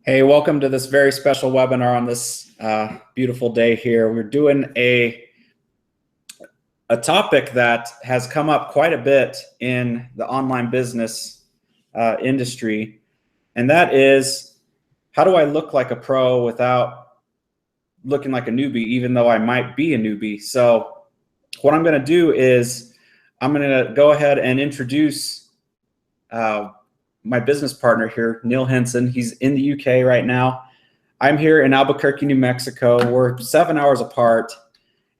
Hey, welcome to this very special webinar on this beautiful day here. We're doing a topic that has come up quite a bit in the online business industry, and that is, how do I look like a pro without looking like a newbie, even though I might be a newbie? So what I'm going to do is I'm going to go ahead and introduce my business partner here, Neil Henson. He's in the UK right now. I'm here in Albuquerque, New Mexico. We're 7 hours apart,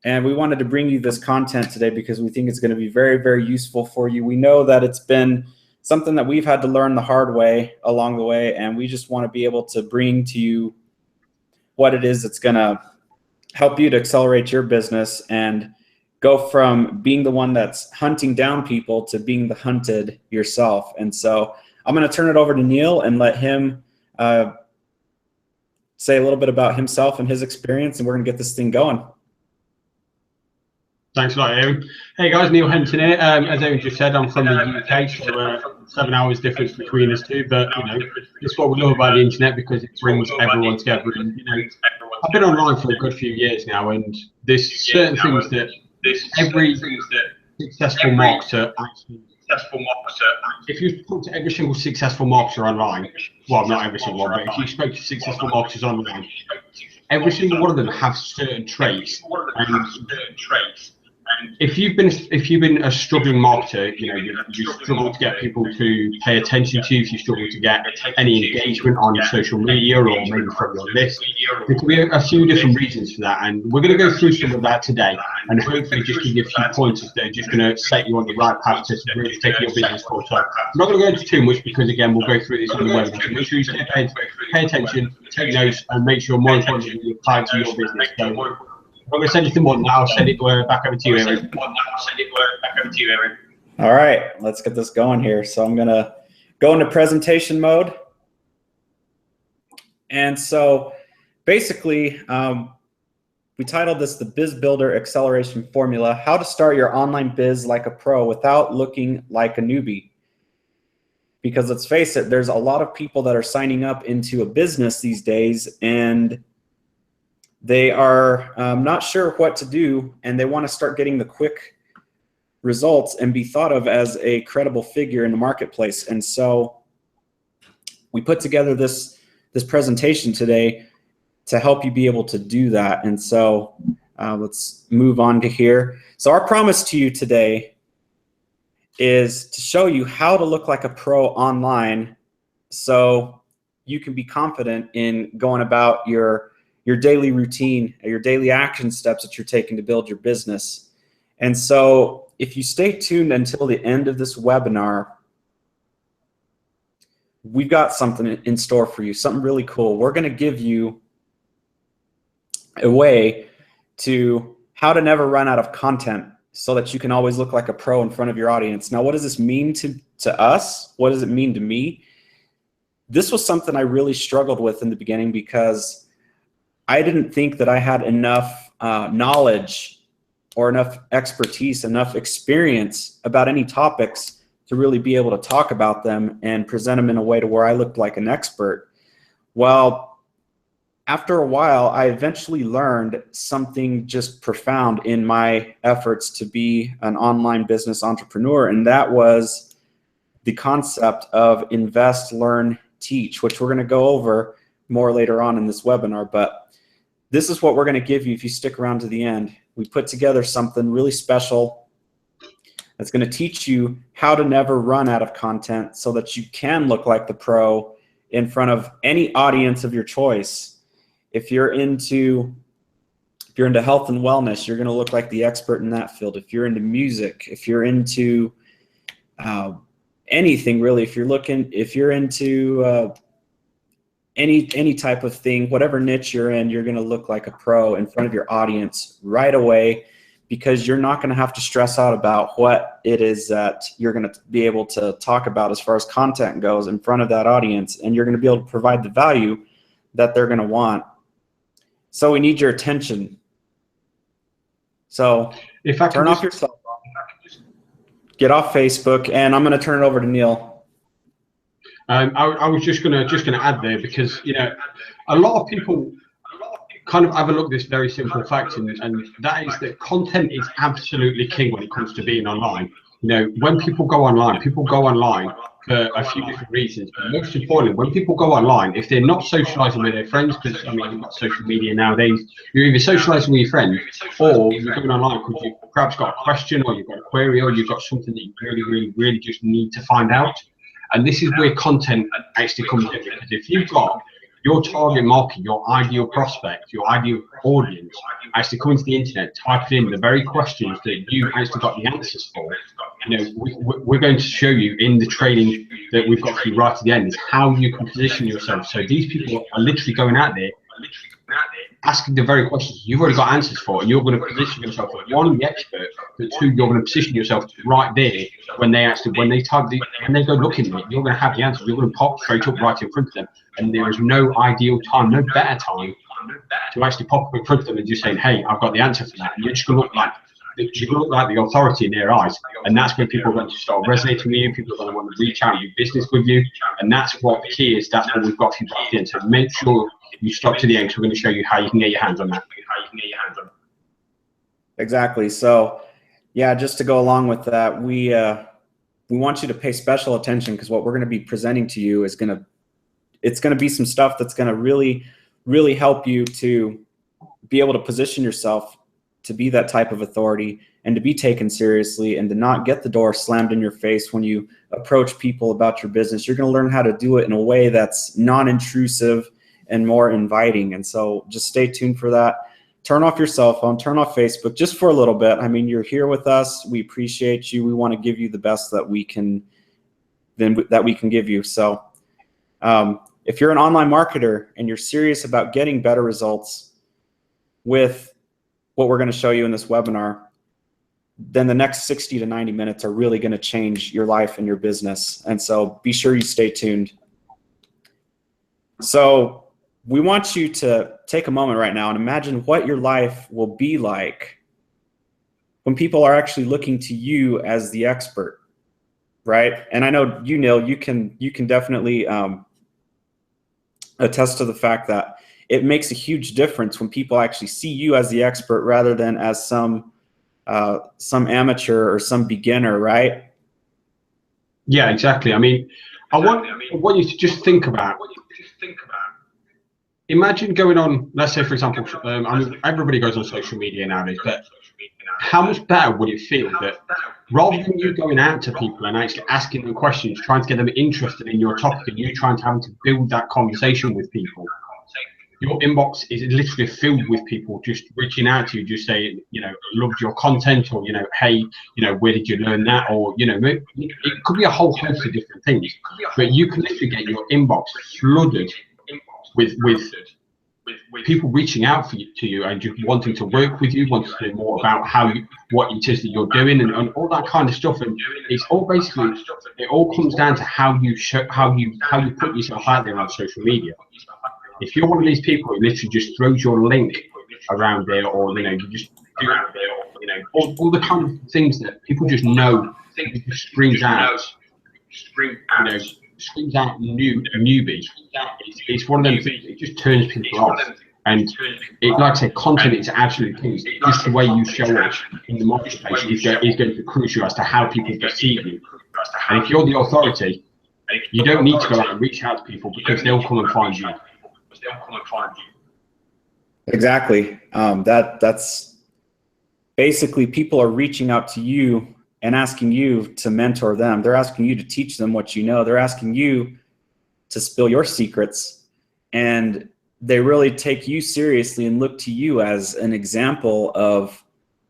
and we wanted to bring you this content today because we think it's going to be very, very useful for you. We know that it's been something that we've had to learn the hard way along the way, and we just want to be able to bring to you what it is that's going to help you to accelerate your business and go from being the one that's hunting down people to being the hunted yourself. And so I'm going to turn it over to Neil and let him say a little bit about himself and his experience, and we're going to get this thing going. Thanks a lot, Aaron. Hey guys, Neil Henson here. As Aaron just said, I'm from the UK, so 7 hours difference between us two. But you know, it's what we love about the internet because it brings everyone together. And you know, I've been online for a good few years now, and there's certain things that every successful marketer actually. If you talk to every single successful marketer online, well, not every single one, but if you spoke to successful marketers online, every single one of them have certain traits. If you've been a struggling marketer, you know, you struggle to get people to pay attention to you, if you struggle to get any engagement on social media or maybe from your list, there can be a few different reasons for that, and we're going to go through some of that today and hopefully just give you a few pointers that are just going to set you on the right path to really take your business forward. So I'm not going to go into too much because again, we'll go through this on the webinar. So make sure you pay attention, take notes, and make sure more importantly you apply to your business. So, I'm going to send anything more now. I'll send it back over to you, Aaron. All right, let's get this going here. So I'm going to go into presentation mode. And so basically, we titled this the Biz Builder Acceleration Formula, how to start your online biz like a pro without looking like a newbie. Because let's face it, there's a lot of people that are signing up into a business these days, and they are not sure what to do, and they want to start getting the quick results and be thought of as a credible figure in the marketplace. And so we put together this presentation today to help you be able to do that. And so let's move on to here. So our promise to you today is to show you how to look like a pro online so you can be confident in going about your daily routine, your daily action steps that you're taking to build your business. And so if you stay tuned until the end of this webinar, we've got something in store for you, something really cool. We're going to give you a way to how to never run out of content so that you can always look like a pro in front of your audience. Now, what does this mean to us? What does it mean to me? This was something I really struggled with in the beginning because I didn't think that I had enough knowledge or enough expertise, enough experience about any topics to really be able to talk about them and present them in a way to where I looked like an expert. Well, after a while, I eventually learned something just profound in my efforts to be an online business entrepreneur, and that was the concept of invest, learn, teach, which we're going to go over more later on in this webinar. But this is what we're going to give you if you stick around to the end. We put together something really special that's going to teach you how to never run out of content so that you can look like the pro in front of any audience of your choice. If you're into health and wellness, you're going to look like the expert in that field. If you're into music, if you're into anything really, if you're into any type of thing, whatever niche you're in, you're going to look like a pro in front of your audience right away, because you're not going to have to stress out about what it is that you're going to be able to talk about as far as content goes in front of that audience, and you're going to be able to provide the value that they're going to want. So we need your attention. So if I turn off your cell phone, get off Facebook, and I'm going to turn it over to Neil. I was just gonna add there, because a lot of people kind of overlook this very simple fact, and that is that content is absolutely king when it comes to being online. When people go online for a few different reasons, but most importantly, when people go online, if they're not socializing with their friends, because I mean, you've got social media nowadays, you're either socializing with your friends, or you're going online because you've perhaps got a question, or you've got a query, or you've got something that you really just need to find out. And this is where content actually comes in, because if you've got your target market, your ideal prospect, your ideal audience actually coming to the internet, typing in the very questions that you actually got the answers for, we're going to show you in the training that we've got for you right at the end, is how you can position yourself. So these people are literally going out there asking the very questions you've already got answers for, and you're going to position yourself as one, the expert, but two, you're going to position yourself right there when they go looking at it, you're going to have the answers. You're going to pop straight up right in front of them, and there is no ideal time, no better time to actually pop up in front of them and just saying, "Hey, I've got the answer for that." And you're just going to look like the authority in their eyes, and that's when people are going to start resonating with you. People are going to want to reach out and do business with you, and that's what the key is. That's what we've got for you at the end. So make sure you stop to the end, because we're going to show you how you can get your hands on that. Exactly. So, yeah, just to go along with that, we want you to pay special attention, because what we're going to be presenting to you is going to be some stuff that's going to really help you to be able to position yourself to be that type of authority and to be taken seriously, and to not get the door slammed in your face when you approach people about your business. You're going to learn how to do it in a way that's non-intrusive and more inviting. And so just stay tuned for that. Turn off your cell phone, turn off Facebook just for a little bit. I mean, you're here with us. We appreciate you. We want to give you the best that we can give you. So if you're an online marketer and you're serious about getting better results with what we're going to show you in this webinar, then the next 60 to 90 minutes are really going to change your life and your business. And so be sure you stay tuned. So we want you to take a moment right now and imagine what your life will be like when people are actually looking to you as the expert, right? And I know you can definitely attest to the fact that it makes a huge difference when people actually see you as the expert rather than as some amateur or some beginner, right? Yeah, exactly. I mean, I want you to just think about. Imagine going on, let's say, for example, I mean, everybody goes on social media nowadays, but how much better would it feel that rather than you going out to people and actually asking them questions, trying to get them interested in your topic, and you trying to build that conversation with people, your inbox is literally filled with people just reaching out to you, just saying, loved your content, or, hey, where did you learn that? Or, it could be a whole host of different things, but you can literally get your inbox flooded with people reaching out to you and just wanting to work with you, wanting to know more about what it is that you're doing, and all that kind of stuff. And it's all basically, it all comes down to how you put yourself out there on social media. If you're one of these people who literally just throws your link around there, or you just do all the kind of things that people just know, it just screams out, screams out newbie. It's one of them things. It just turns people off. And like I said, content is absolutely key. Just the way you show up in the marketplace is going to be crucial as to how people perceive you. And if you're the authority, you don't need to go out and reach out to people, because they'll come and find you. Exactly. That's basically, people are reaching out to you and asking you to mentor them. They're asking you to teach them what you know. They're asking you to spill your secrets, and they really take you seriously and look to you as an example of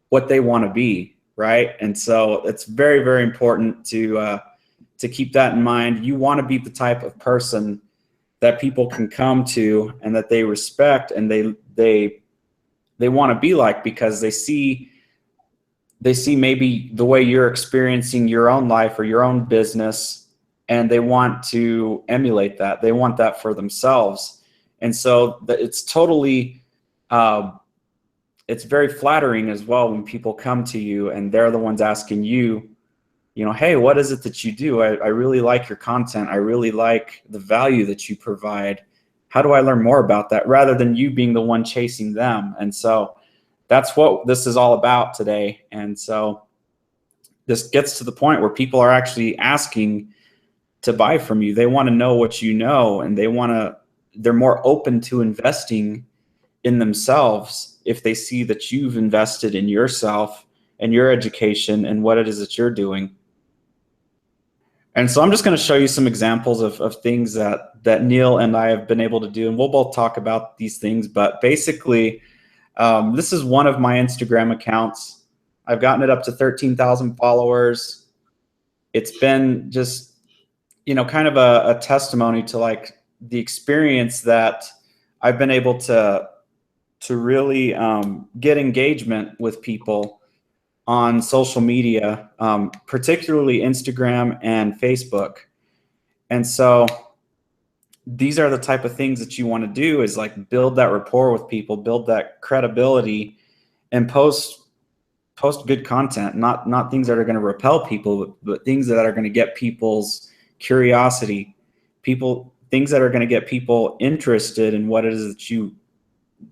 what they want to be, right? And so it's very, very important to keep that in mind. You want to be the type of person that people can come to and that they respect, and they want to be like, because they see maybe the way you're experiencing your own life or your own business, and they want to emulate that. They want that for themselves. And so it's totally, it's very flattering as well when people come to you and they're the ones asking you hey, what is it that you do? I really like your content. I really like the value that you provide. How do I learn more about that? Rather than you being the one chasing them. And so that's what this is all about today. And so this gets to the point where people are actually asking to buy from you. They want to know what you know, and they're more open to investing in themselves if they see that you've invested in yourself and your education and what it is that you're doing. And so I'm just going to show you some examples of things that Neil and I have been able to do, and we'll both talk about these things. But basically, this is one of my Instagram accounts. I've gotten it up to 13,000 followers. It's been just, kind of a testimony to like the experience that I've been able to really get engagement with people on social media, particularly Instagram and Facebook. And so these are the type of things that you want to do, is like build that rapport with people, build that credibility, and post good content, not things that are going to repel people, but things that are going to get people's curiosity, things that are going to get people interested in what it is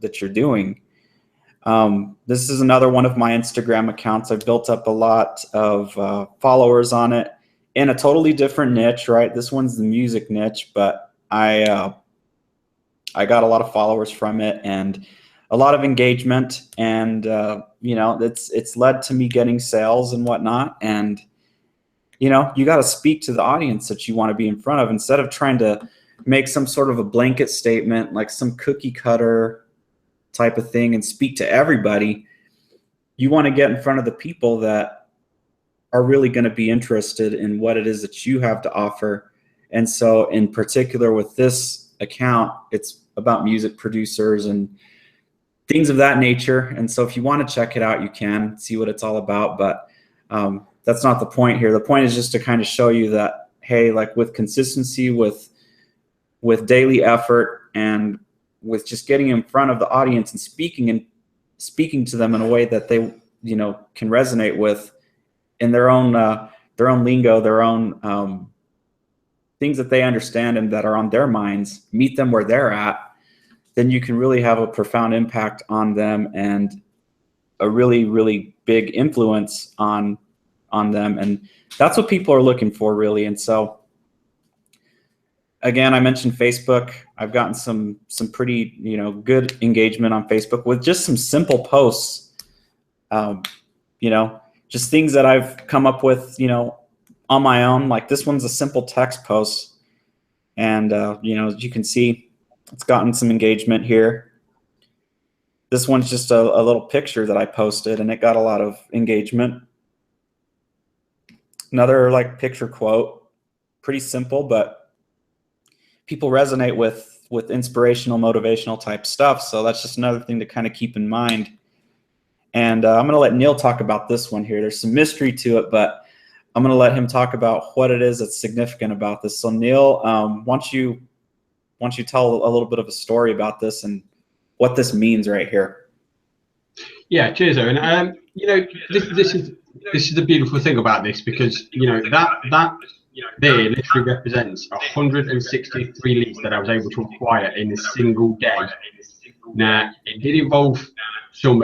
that you're doing. This is another one of my Instagram accounts. I've built up a lot of followers on it in a totally different niche, right? This one's the music niche, but I got a lot of followers from it and a lot of engagement, and it's led to me getting sales and whatnot. And you got to speak to the audience that you want to be in front of, instead of trying to make some sort of a blanket statement, like some cookie cutter type of thing, and speak to everybody. You want to get in front of the people that are really going to be interested in what it is that you have to offer. And so in particular with this account, it's about music producers and things of that nature. And so if you want to check it out, you can see what it's all about. But that's not the point here. The point is just to kind of show you that, hey, like with consistency, with daily effort, and with just getting in front of the audience and speaking to them in a way that they can resonate with in their own lingo, their own things that they understand and that are on their minds, meet them where they're at, then you can really have a profound impact on them and a really, really big influence on them. And that's what people are looking for, really. And so again, I mentioned Facebook. I've gotten some pretty good engagement on Facebook with just some simple posts, just things that I've come up with on my own. Like this one's a simple text post, and as you can see, it's gotten some engagement here. This one's just a little picture that I posted, and it got a lot of engagement. Another like picture quote, pretty simple, but people resonate with inspirational, motivational type stuff. So that's just another thing to kind of keep in mind. And I'm going to let Neil talk about this one here. There's some mystery to it, but I'm going to let him talk about what it is that's significant about this. So Neil, why don't you tell a little bit of a story about this and what this means right here? Yeah, cheers, Owen. This is the beautiful thing about this, because that there literally represents 163 leads that I was able to acquire in a single day. Now, it did involve some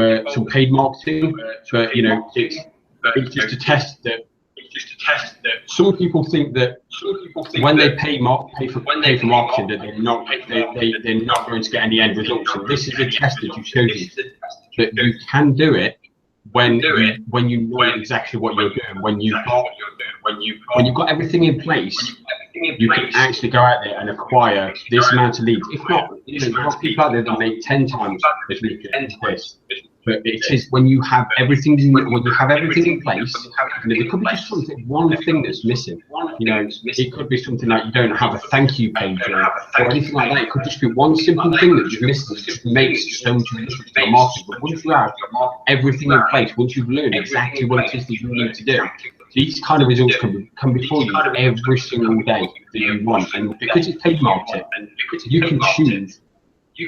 paid marketing, but it's just to test that. Some people think that when they pay for marketing, that they're not going to get any end results. And this is a test that you showed you that you can do it when you know exactly what you're doing. When you've got everything in place, you can actually go out there and acquire this amount of leads. If not, there are people out there that make 10 times as many as this. But it is when you have everything in place. There could be just one thing that's missing. It could be something like you don't have a thank you page or anything like that. It could just be one simple thing that you've missed that just makes so much difference to your marketing. But once you have everything in place, once you've learned exactly what it is that you need to do, these kind of results can be for you every single day that you want. And because it's paid marketing, you can choose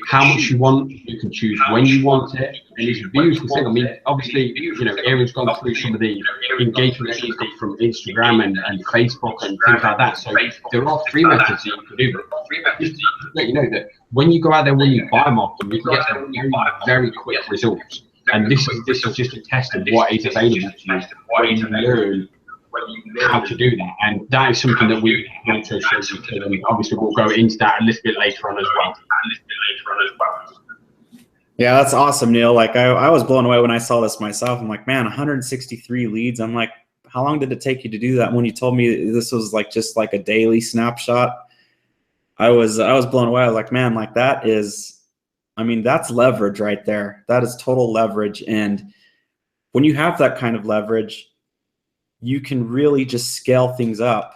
how much you want, you can choose when you want it, and it's a beautiful thing. I mean, obviously, you know, Aaron's gone through some of the engagement that he's got from Instagram and Facebook and things like that. So there are free methods that you can do, but just to let you know that when you go out there, when you buy marketing, you can get some very, very quick results. And this is just a test of what is available to you when you learn how to do that. And that is something that we also show you, and obviously we'll go into that a little bit later on as well. Yeah, that's awesome, Neil. Like I was blown away when I saw this myself. I'm like, man, 163 leads. I'm like, how long did it take you to do that? When you told me this was like just like a daily snapshot, I was blown away. I was like, man, like that is, I mean, that's leverage right there. That is total leverage. And when you have that kind of leverage, you can really just scale things up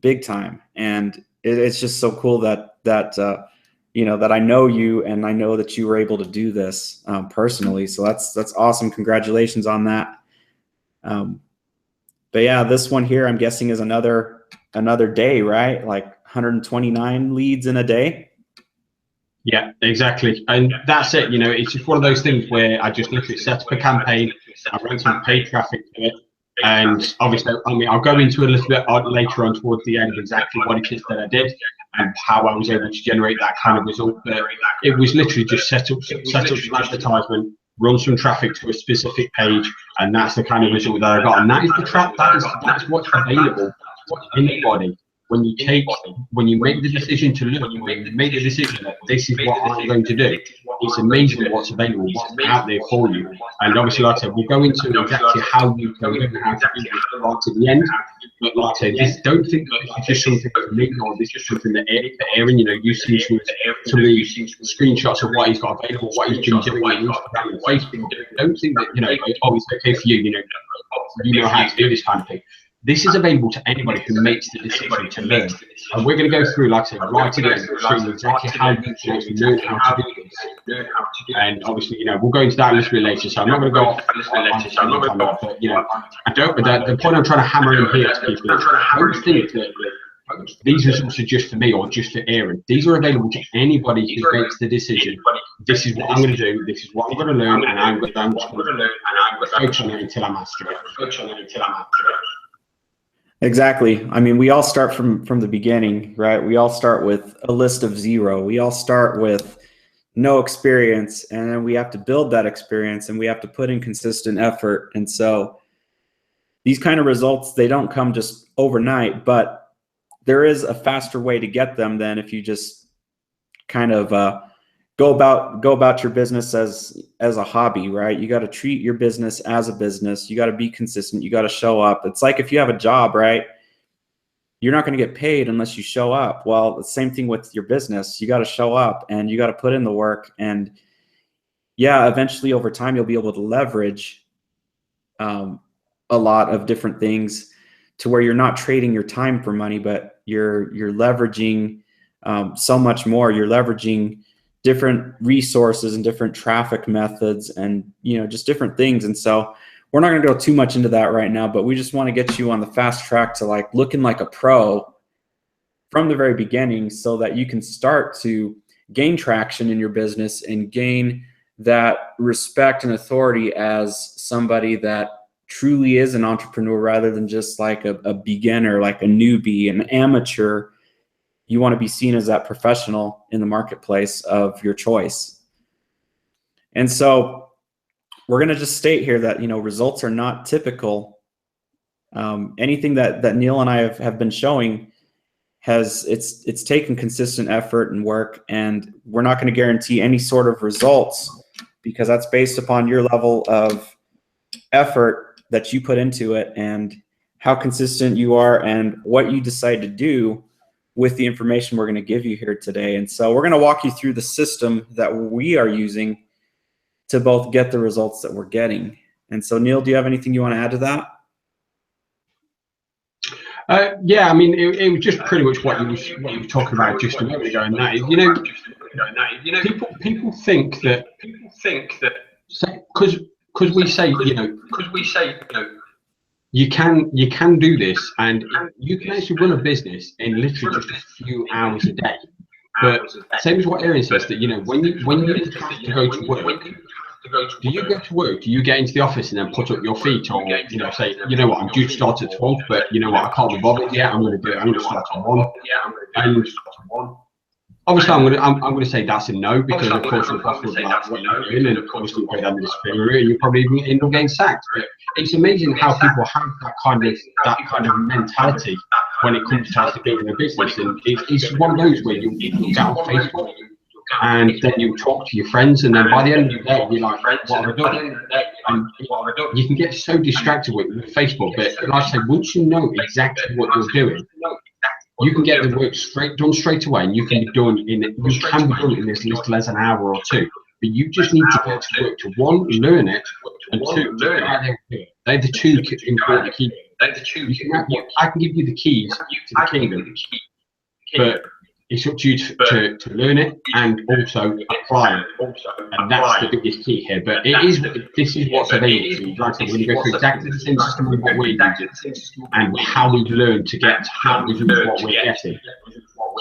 big time. And it's just so cool that you know, that I know you and I know that you were able to do this personally. So that's awesome. Congratulations on that. But yeah, this one here, I'm guessing is another day, right? Like 129 leads in a day. Yeah, exactly. And that's it. You know, it's just one of those things where I just literally set up a campaign, I ran some paid traffic to it. And obviously, I mean, I'll go into a little bit later on towards the end of exactly what it is that I did and how I was able to generate that kind of result. But it was literally just set up some advertisement, run some traffic to a specific page, and that's the kind of result that I got. And that is the trap. That's what's available to anybody. When you make the decision to look, when you make the decision that this is what I'm going to do, it's amazing what's available, what's out there for you. And obviously, like I said, we'll go into exactly how you can do and how to do it right to the end. But like I said, don't think that this is just something for me, or this is something that Aaron, you know, you've seen some of the screenshots of what he's got available, what he's been doing on Instagram and Facebook. Don't think that, you know, oh, it's okay for you, you know how to do this kind of thing. This is available to anybody who makes the decision to learn. And we're going to go through, like I said, right again, showing you exactly how you can actually learn how to do this. And obviously, you know, we'll go into that a little bit later. So I'm not going to go off but, you know, the point I'm trying to hammer in here to people is don't think that these results are just for me or just for Aaron. These are available to anybody who makes the decision. This is what I'm going to do. This is what I'm going to learn, and I'm just going to focus on it until I master it. Exactly. I mean, we all start from the beginning, right? We all start with a list of 0. We all start with no experience, and then we have to build that experience, and we have to put in consistent effort. And so these kind of results, they don't come just overnight, but there is a faster way to get them than if you just kind of go about your business as a hobby, right? You got to treat your business as a business. You got to be consistent. You got to show up. It's like if you have a job, right? You're not going to get paid unless you show up. Well, the same thing with your business. You got to show up and you got to put in the work. And yeah, eventually over time, you'll be able to leverage a lot of different things to where you're not trading your time for money, but you're leveraging so much more. You're leveraging different resources and different traffic methods and, you know, just different things. And so we're not going to go too much into that right now, but we just want to get you on the fast track to like looking like a pro from the very beginning so that you can start to gain traction in your business and gain that respect and authority as somebody that truly is an entrepreneur rather than just like a beginner, like a newbie, an amateur. You want to be seen as that professional in the marketplace of your choice. And so we're going to just state here that, you know, results are not typical. Anything that Neil and I have been showing it's taken consistent effort and work, and we're not going to guarantee any sort of results because that's based upon your level of effort that you put into it and how consistent you are and what you decide to do with the information we're going to give you here today. And so we're going to walk you through the system that we are using to both get the results that we're getting. And so, Neil, do you have anything you want to add to that? Yeah, I mean, it was just pretty much what you were talking about just a minute ago, and that is, you know, people think that because we say, you know, you can do this, and you can actually run a business in literally just a few hours a day. But same as what Aaron says, that when you have to go to work, do you go to work? Do you get into the office and then put up your feet, or say, what, I'm due to start at 12, but you know what, I can't be bothered yet. I'm going to do it. I'm going to start at 1. And obviously, I'm going to say that's a no, because of course you're possible about what you're doing, and of course you'll go down the disciplinary, and you probably even end up getting sacked. But it's amazing how people have that kind of mentality when it comes to actually building a business. And it's one of those where you get on Facebook, and then you talk to your friends, and then by the end of the day, you're like, what have I done? And you can get so distracted with Facebook, but like I say, once you know exactly what you're doing, you can get the work done straight away, and you can be done in as little as an hour or 2. But you just need to get to work to, 1, learn it, and 2, get out there and do it. They're the 2 important keys. I can give you the keys to the kingdom, but it's up to you to learn it and also apply it. And that's the biggest key here. But this is what's available. Like I said, we're going to go through exactly the same system with what we're using and how we've learned to get to how we've learned what we're getting.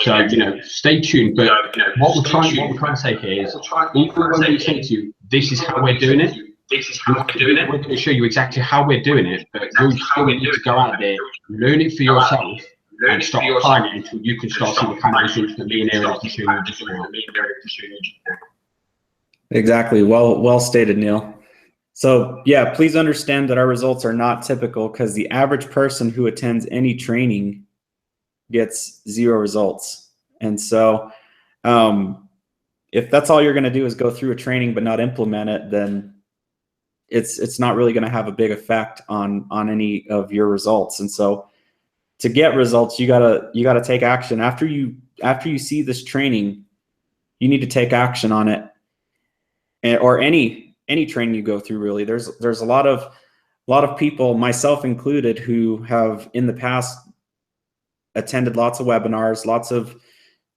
So, stay tuned. But what we're trying to say here is, even when we say to you, this is how we're doing it, we're going to show you exactly how we're doing it, but you still need to go out there, learn it for yourself, and start applying it until you can start seeing the kind of results that me and Aaron have shown you just now. Exactly. Well stated, Neil. So yeah, please understand that our results are not typical, because the average person who attends any training gets 0 results. And so if that's all you're going to do is go through a training but not implement it, then it's not really going to have a big effect on any of your results. And so to get results, you gotta take action. After you see this training, you need to take action on it. Or any training you go through, really. There's a lot of people, myself included, who have in the past attended lots of webinars, lots of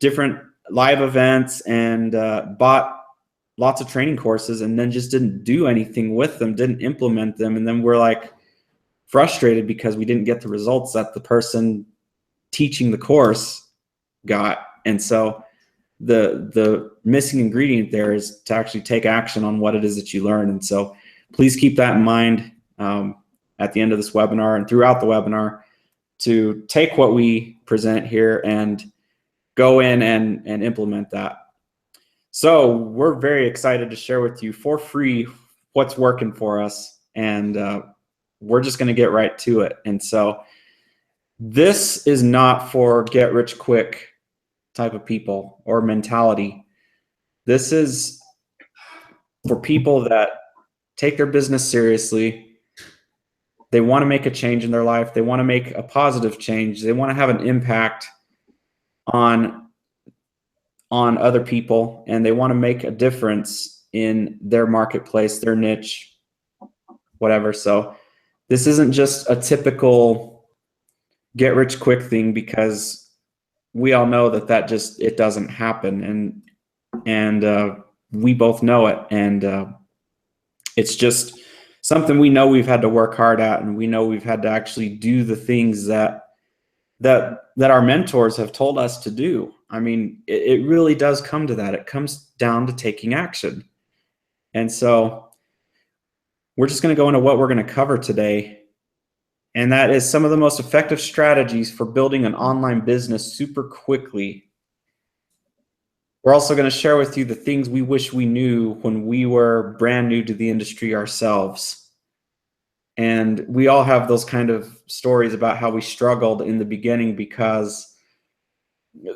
different live events, and bought lots of training courses, and then just didn't do anything with them, didn't implement them, and then we're like frustrated because we didn't get the results that the person teaching the course got. And so the missing ingredient there is to actually take action on what it is that you learn. And so please keep that in mind at the end of this webinar and throughout the webinar, to take what we present here and go in and implement that. So we're very excited to share with you for free what's working for us, and we're just going to get right to it. And so this is not for get rich quick type of people or mentality. This is for people that take their business seriously. They want to make a change in their life. They want to make a positive change. They want to have an impact on other people, and they want to make a difference in their marketplace, their niche, whatever. So this isn't just a typical get rich quick thing, because we all know that it doesn't happen, and we both know it, and it's just something we know we've had to work hard at, and we know we've had to actually do the things that our mentors have told us to do. I mean, it really does come to that. It comes down to taking action. And so we're just going to go into what we're going to cover today. And that is some of the most effective strategies for building an online business super quickly. We're also going to share with you the things we wish we knew when we were brand new to the industry ourselves. And we all have those kind of stories about how we struggled in the beginning because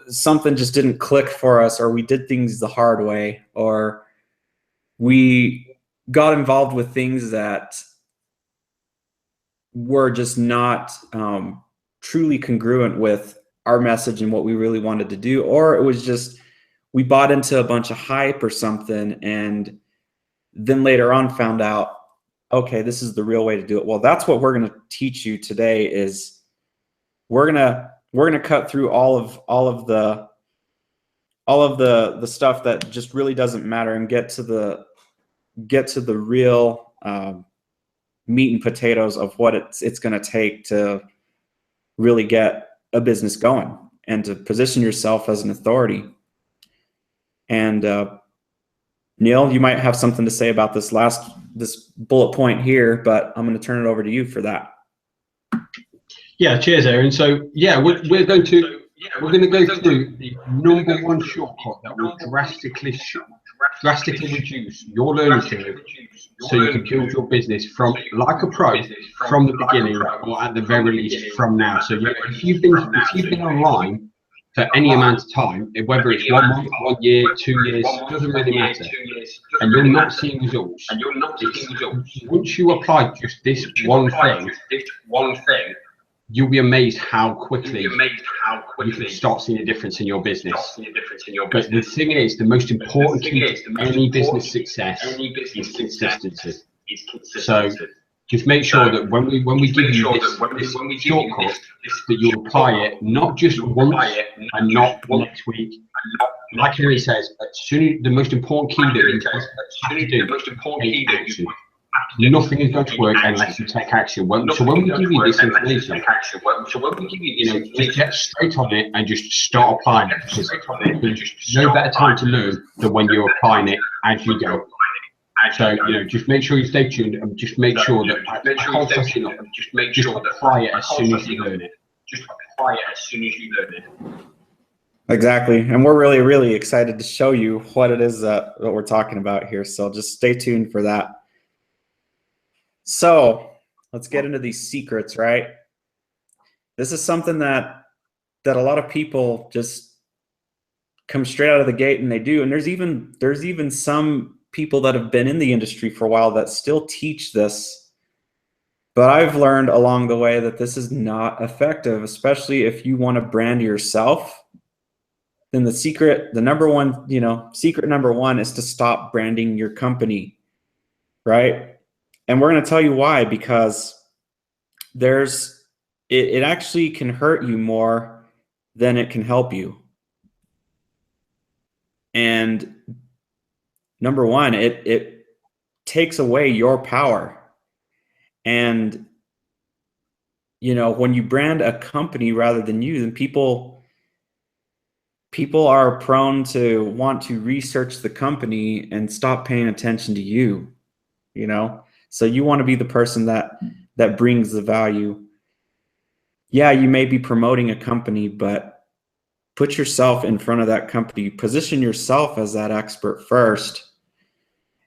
something just didn't click for us, or we did things the hard way, or we got involved with things that were just not truly congruent with our message and what we really wanted to do. Or it was just, we bought into a bunch of hype or something, and then later on found out, okay, this is the real way to do it. Well, that's what we're going to teach you today. Is we're going to cut through all of the stuff that just really doesn't matter, and get to the real meat and potatoes of what it's going to take to really get a business going and to position yourself as an authority. And Neil, you might have something to say about this bullet point here, but I'm going to turn it over to you for that. Yeah, cheers, Aaron. So yeah, we're going to go through the number one shortcut that will drastically reduce your learning curve, so you can build your business from like a pro from the beginning, or at the very least from now. So yeah, if you've been online for any amount of time, whether it's 1 month, 1 year, 2 years, doesn't really matter, and you're not seeing results, once you apply just this one thing, you'll be amazed how quickly you can start seeing a difference in your business. But the thing is, the most important key to any business success is consistency. So just make sure that when we give you this shortcut, that you apply it not just once and not next week. Like Aaron says, the most important key that you have to do is action. Nothing is going to work unless you take action. So when we give you this information, just get straight on it and just start applying it. Because there's no better time to learn than when you're applying it as you go. So just make sure you stay tuned, and just make sure that I can't stress enough. Just apply it as soon as you learn it. Exactly, and we're really, really excited to show you what it is that what we're talking about here. So just stay tuned for that. So let's get into these secrets, right? This is something that a lot of people just come straight out of the gate and they do. And there's even some people that have been in the industry for a while that still teach this. But I've learned along the way that this is not effective, especially if you want to brand yourself. Then secret number one is to stop branding your company, right? And we're going to tell you why, because it actually can hurt you more than it can help you. And number one, it takes away your power. And when you brand a company rather than you, then people are prone to want to research the company and stop paying attention to you. So you want to be the person that brings the value. Yeah, you may be promoting a company, but put yourself in front of that company. Position yourself as that expert first.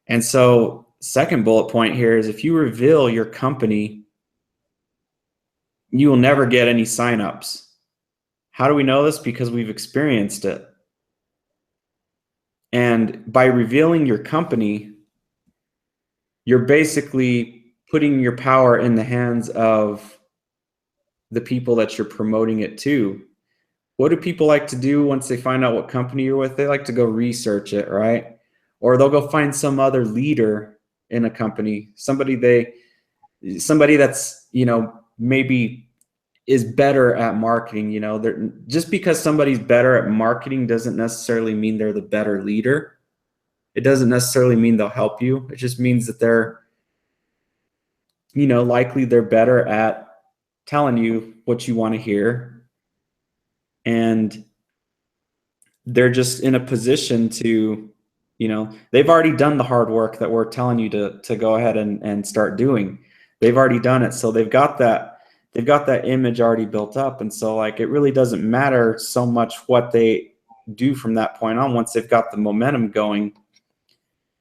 And so second bullet point here is, if you reveal your company, you will never get any signups. How do we know this? Because we've experienced it. And by revealing your company, you're basically putting your power in the hands of the people that you're promoting it to. What do people like to do once they find out what company you're with? They like to go research it, right? Or they'll go find some other leader in a company, somebody that's, maybe is better at marketing. Just because somebody's better at marketing doesn't necessarily mean they're the better leader. It doesn't necessarily mean they'll help you. It just means that they're, likely they're better at telling you what you want to hear. And they're just in a position to, they've already done the hard work that we're telling you to go ahead and start doing. They've already done it. So they've got that image already built up. And so it really doesn't matter so much what they do from that point on, once they've got the momentum going,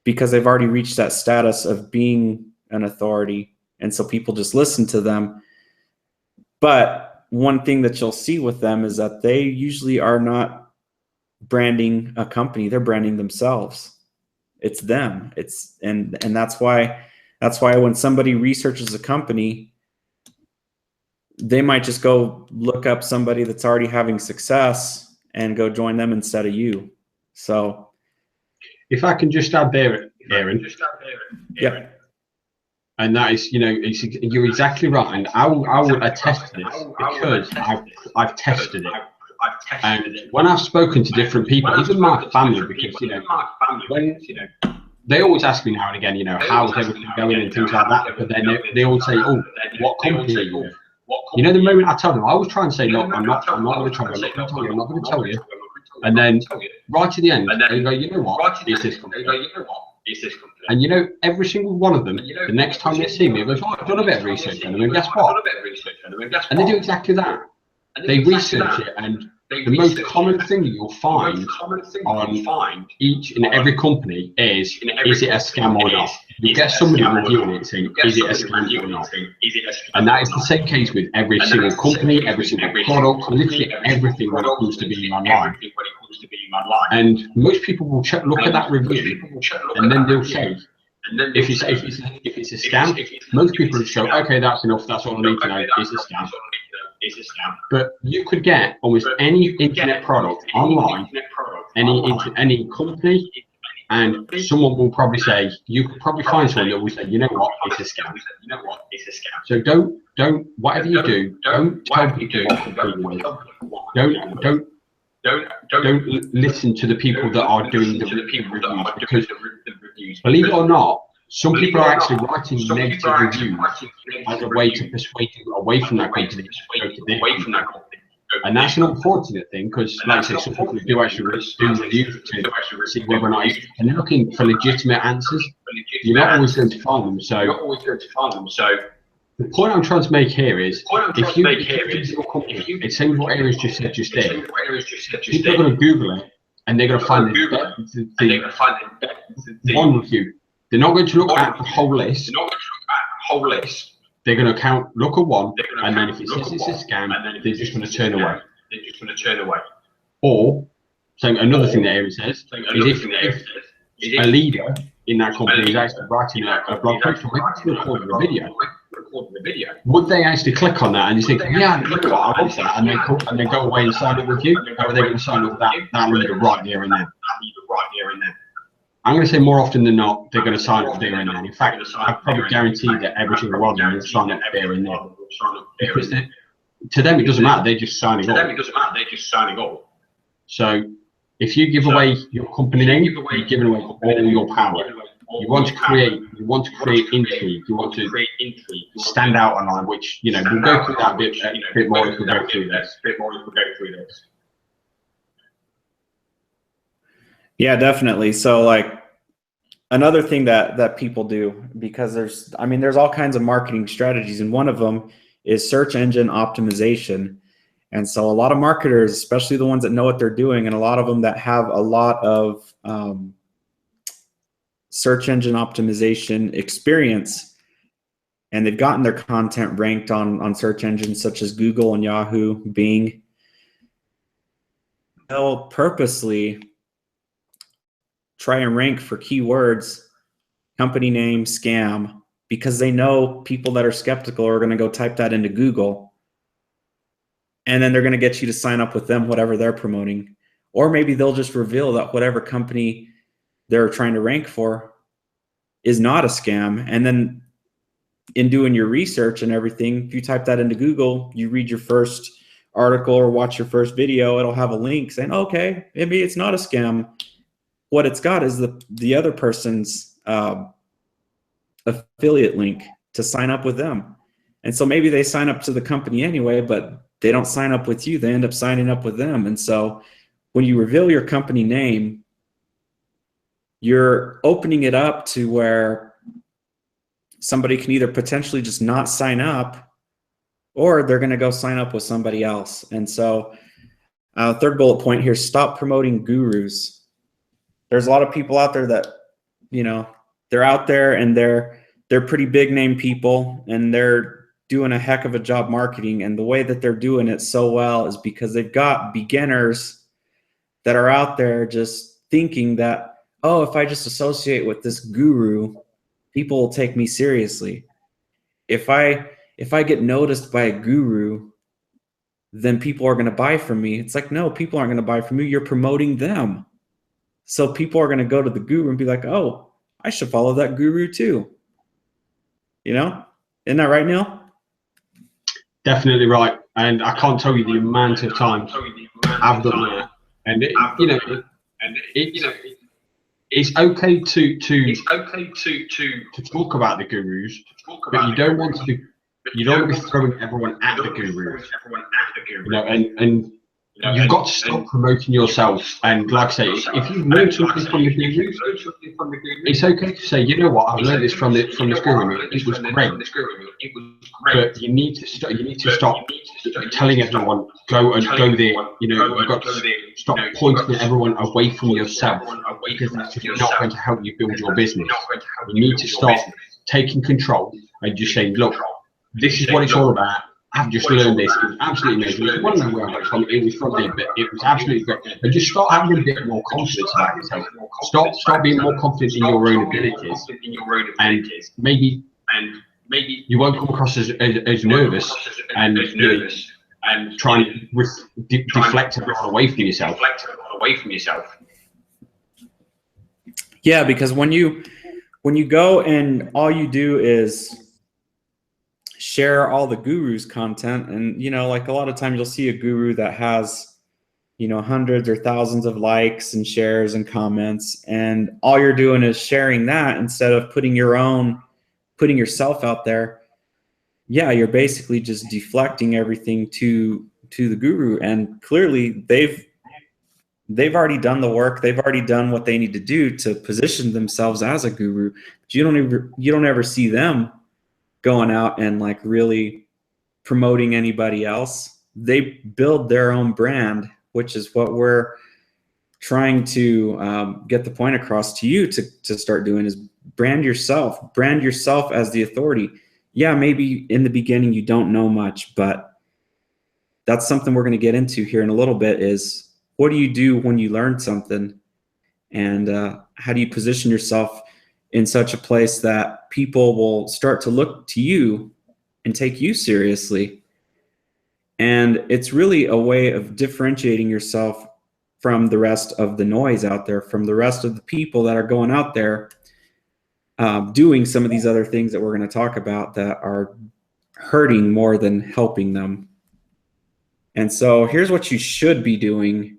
because they've already reached that status of being an authority. And so people just listen to them. But one thing that you'll see with them is that they usually are not branding a company. They're branding themselves. It's them. And that's why when somebody researches a company, they might just go look up somebody that's already having success and go join them instead of you. So if I can just add there, Aaron. Yeah. And that is, you're exactly right. And I will attest to this because I've tested it. And when I've spoken to different people, even my family, because, when they always ask me now and again, how's everything going and things like that. But then they always say, oh, what company are you with? The moment I tell them, I always try and say, look, I'm not going to tell you. I'm not going to tell you. And then right to the end, they go, you know what, it's this company. And you know, every single one of them, the next time they see me, goes, oh, I've done a bit of research on them, and guess what? And they do exactly that. They research it, and the most common thing you'll find on each and every company is it a scam or not? You get somebody reviewing it saying, is it a scam or not? And that is the same case with every single company, every single product, literally everything when it comes to being online. And most people will look at that review, and then they'll say, if it's a scam, most people will show, okay, that's enough, that's all I need to know, it's a scam. But you could get almost any internet product online, any company, and someone will probably say, you could probably find someone that will say, you know what, it's a scam. So don't whatever you do, don't tell people what to do. Don't listen to the people that are doing the reviews, because believe it or not, some people are actually writing negative reviews as a way to persuade you away from that company. And that's an unfortunate thing, because, like I say, some people do actually do reviews to see whether or not, and they're looking for legitimate answers. You're not always going to find them. So the point I'm trying to make here is, if you your company, it's saying what areas just said just there, people are going to Google it, and they're going to find the one review. They're not going to look at the whole list. They're going to look at one, and then if it says it's a scam, they're just going to turn away. Or, so another thing that Aaron says is, if a leader in that company is actually writing a blog post or maybe recording a video, would they actually click on that and you think, yeah, look at what I love that, and then go away and sign up with you? Or are they going to sign up with that leader right there and then? I'm going to say more often than not, they're going to sign up there and then. In fact, I probably guarantee that every single one of them will sign up there and then. Because to them, it doesn't matter, they're just signing up. So if you give away your company name, you're giving away all your power. You want to create intrigue, you want to stand out online, which, you know, we'll go through that a bit more as we go through this. Yeah, definitely. So like another thing that people do, because there's all kinds of marketing strategies, and one of them is search engine optimization. And so a lot of marketers, especially the ones that know what they're doing, and a lot of them that have a lot of search engine optimization experience, and they've gotten their content ranked on search engines such as Google and Yahoo, Bing, they'll purposely try and rank for keywords, company name, scam, because they know people that are skeptical are going to go type that into Google, and then they're going to get you to sign up with them, whatever they're promoting. Or maybe they'll just reveal that whatever company they're trying to rank for is not a scam. And then in doing your research and everything, if you type that into Google, you read your first article or watch your first video, it'll have a link saying, okay, maybe it's not a scam. What it's got is the other person's affiliate link to sign up with them. And so maybe they sign up to the company anyway, but they don't sign up with you. They end up signing up with them. And so when you reveal your company name, you're opening it up to where somebody can either potentially just not sign up, or they're going to go sign up with somebody else. And so third bullet point here, stop promoting gurus. There's a lot of people out there that, you know, they're out there and they're pretty big name people, and they're doing a heck of a job marketing. And the way that they're doing it so well is because they've got beginners that are out there just thinking that, oh, if I just associate with this guru, people will take me seriously. If I get noticed by a guru, then people are going to buy from me. It's like, no, people aren't going to buy from you. You're promoting them. So people are going to go to the guru and be like, oh, I should follow that guru too. You know, isn't that right, Neil? Definitely right. And I can't tell you the amount of times I've done that. And it's okay to talk about the gurus, but you don't want to be throwing everyone at the gurus. You know, and you've got to stop promoting yourself. And like I say, if you've learned something from the gurus, it's okay to say, you know what, I've learned this from this guru. It was great. But you need to stop. You need to stop telling everyone go there. You know, you've got to stop pointing everyone away from yourself, because that's just not going to help you build your business. You need to stop taking control and just saying, look, this is what it's all about. I've just learned this. It was absolutely amazing. It was one where I got from. It was from there, but it was absolutely great. And just start having a bit more confidence about yourself. Start being more confident in your own abilities, and maybe you won't come across as nervous and try and deflect everyone away from yourself. Yeah, because when you go and all you do is share all the guru's content, and you know, like a lot of times you'll see a guru that has, you know, hundreds or thousands of likes and shares and comments, and all you're doing is sharing that instead of putting yourself out there. Yeah, you're basically just deflecting everything to the guru, and clearly they've already done the work. They've already done what they need to do to position themselves as a guru. But you don't ever see them going out and like really promoting anybody else. They build their own brand, which is what we're trying to get the point across to you to start doing, is brand yourself as the authority. Yeah, maybe in the beginning you don't know much, but that's something we're going to get into here in a little bit, is what do you do when you learn something, and how do you position yourself in such a place that people will start to look to you and take you seriously. And it's really a way of differentiating yourself from the rest of the noise out there, from the rest of the people that are going out there doing some of these other things that we're going to talk about that are hurting more than helping them. And so here's what you should be doing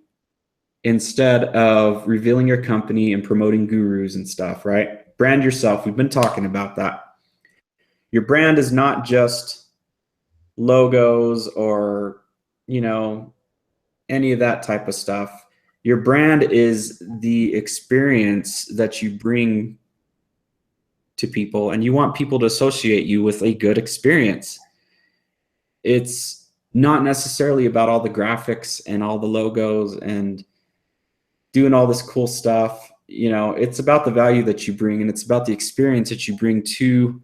instead of revealing your company and promoting gurus and stuff, right? Brand yourself. We've been talking about that. Your brand is not just logos or, you know, any of that type of stuff. Your brand is the experience that you bring to people, and you want people to associate you with a good experience. It's not necessarily about all the graphics and all the logos and doing all this cool stuff. You know, it's about the value that you bring, and it's about the experience that you bring to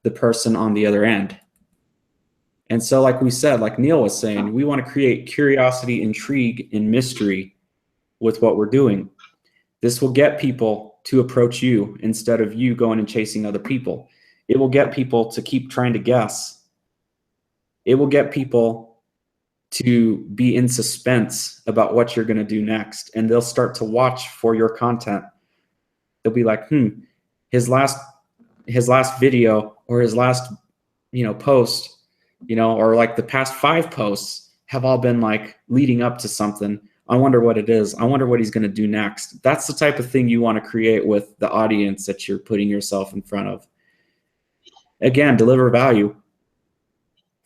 the person on the other end. And so, like we said, like Neil was saying, we want to create curiosity, intrigue, and mystery with what we're doing. This will get people to approach you instead of you going and chasing other people. It will get people to keep trying to guess. It will get people to be in suspense about what you're going to do next, and they'll start to watch for your content. They'll be like, his last video or his last, you know, post, you know, or like the past 5 posts have all been like leading up to something. I wonder what it is. I wonder what he's going to do next. That's the type of thing you want to create with the audience that you're putting yourself in front of. Again, deliver value.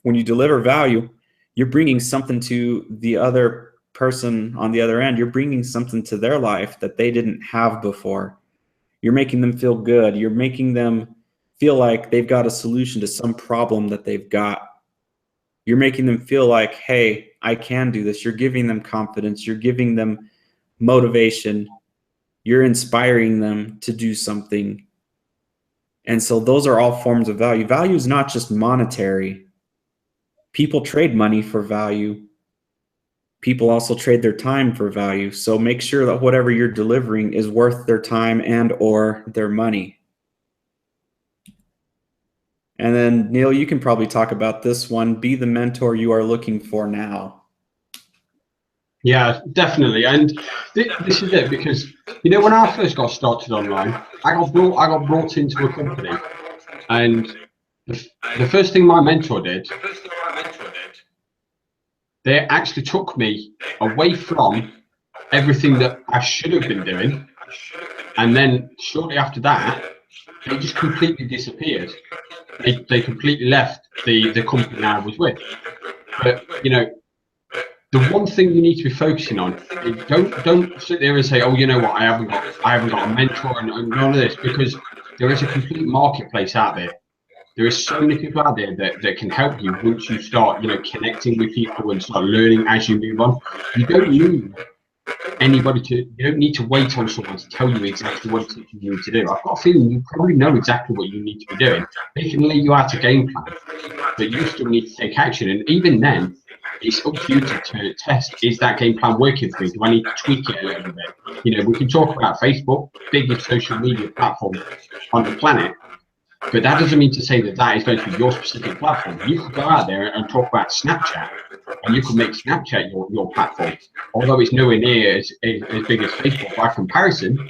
When you deliver value, you're bringing something to the other person on the other end. You're bringing something to their life that they didn't have before. You're making them feel good. You're making them feel like they've got a solution to some problem that they've got. You're making them feel like, hey, I can do this. You're giving them confidence. You're giving them motivation. You're inspiring them to do something. And so those are all forms of value. Value is not just monetary. People trade money for value. People also trade their time for value. So make sure that whatever you're delivering is worth their time and or their money. And then, Neil, you can probably talk about this one. Be the mentor you are looking for now. Yeah, definitely. And this is it, because, you know, when I first got started online, I got brought into a company, and the first thing my mentor did, they actually took me away from everything that I should have been doing, and then shortly after that, they just completely disappeared. They completely left the company I was with. But, you know, the one thing you need to be focusing on is don't sit there and say, oh, you know what, I haven't got a mentor and none of this, because there is a complete marketplace out there. There are so many people out there that can help you once you start, connecting with people and start learning as you move on. You don't need you don't need to wait on someone to tell you exactly what it is you need to do. I've got a feeling you probably know exactly what you need to be doing. They can lay you out a game plan, but you still need to take action. And even then, it's up to you to test, is that game plan working for me? Do I need to tweak it a little bit? We can talk about Facebook, biggest social media platform on the planet, but that doesn't mean to say that that is going to be your specific platform. You could go out there and talk about Snapchat, and you could make Snapchat your platform. Although it's nowhere near as big as Facebook by comparison,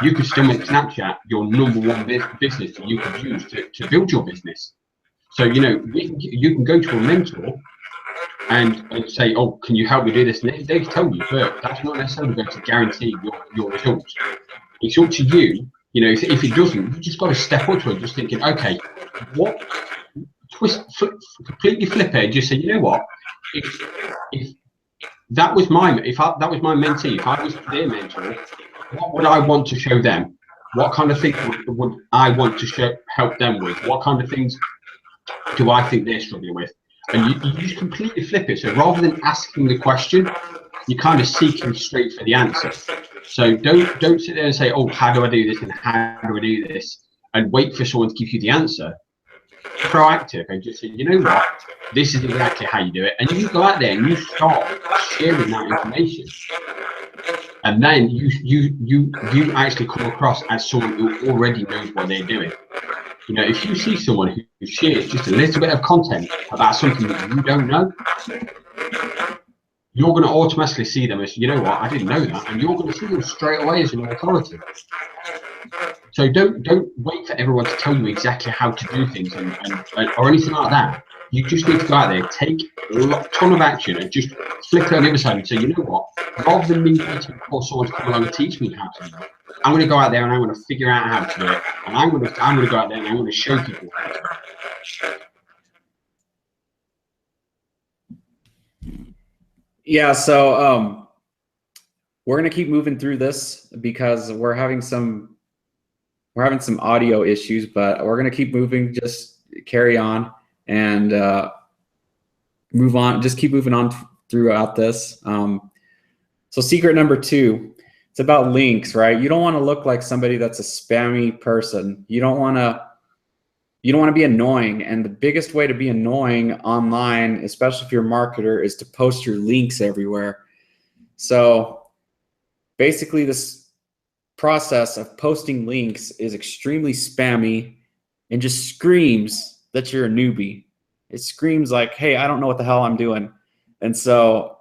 you could still make Snapchat your #1 business that you could use to build your business. So, you can go to a mentor and say, oh, can you help me do this? And they tell you, but that's not necessarily going to guarantee your results. It's up to you. If it doesn't, you just got to step up to it, just thinking, okay, completely flip it, and just say, you know what, if that was my mentee, if I was their mentor, what would I want to show them? What kind of things would I want to help them with? What kind of things do I think they're struggling with? And you just completely flip it. So rather than asking the question, you're kind of seeking straight for the answer. So don't sit there and say, oh, how do I do this and how do I do this, and wait for someone to give you the answer. Proactive and just say, you know what, this is exactly how you do it, and you go out there and you start sharing that information, and then you actually come across as someone who already knows what they're doing. If you see someone who shares just a little bit of content about something that you don't know, you're going to automatically see them as, you know what, I didn't know that, and you're going to see them straight away as an authority. So don't wait for everyone to tell you exactly how to do things or anything like that. You just need to go out there, take a ton of action, and just flip it on the other side and say, you know what, rather than me waiting for someone to come along and teach me how to do it, I'm going to go out there and I'm going to figure out how to do it, and I'm going to go out there and I'm going to show people how to do it. Yeah, so we're gonna keep moving through this because we're having some audio issues, but we're gonna keep moving. Just carry on and move on. Just keep moving on throughout this. So secret number 2, it's about links, right? You don't want to look like somebody that's a spammy person. You don't want to be annoying. And the biggest way to be annoying online, especially if you're a marketer, is to post your links everywhere. So basically this process of posting links is extremely spammy and just screams that you're a newbie. It screams like, hey, I don't know what the hell I'm doing. And so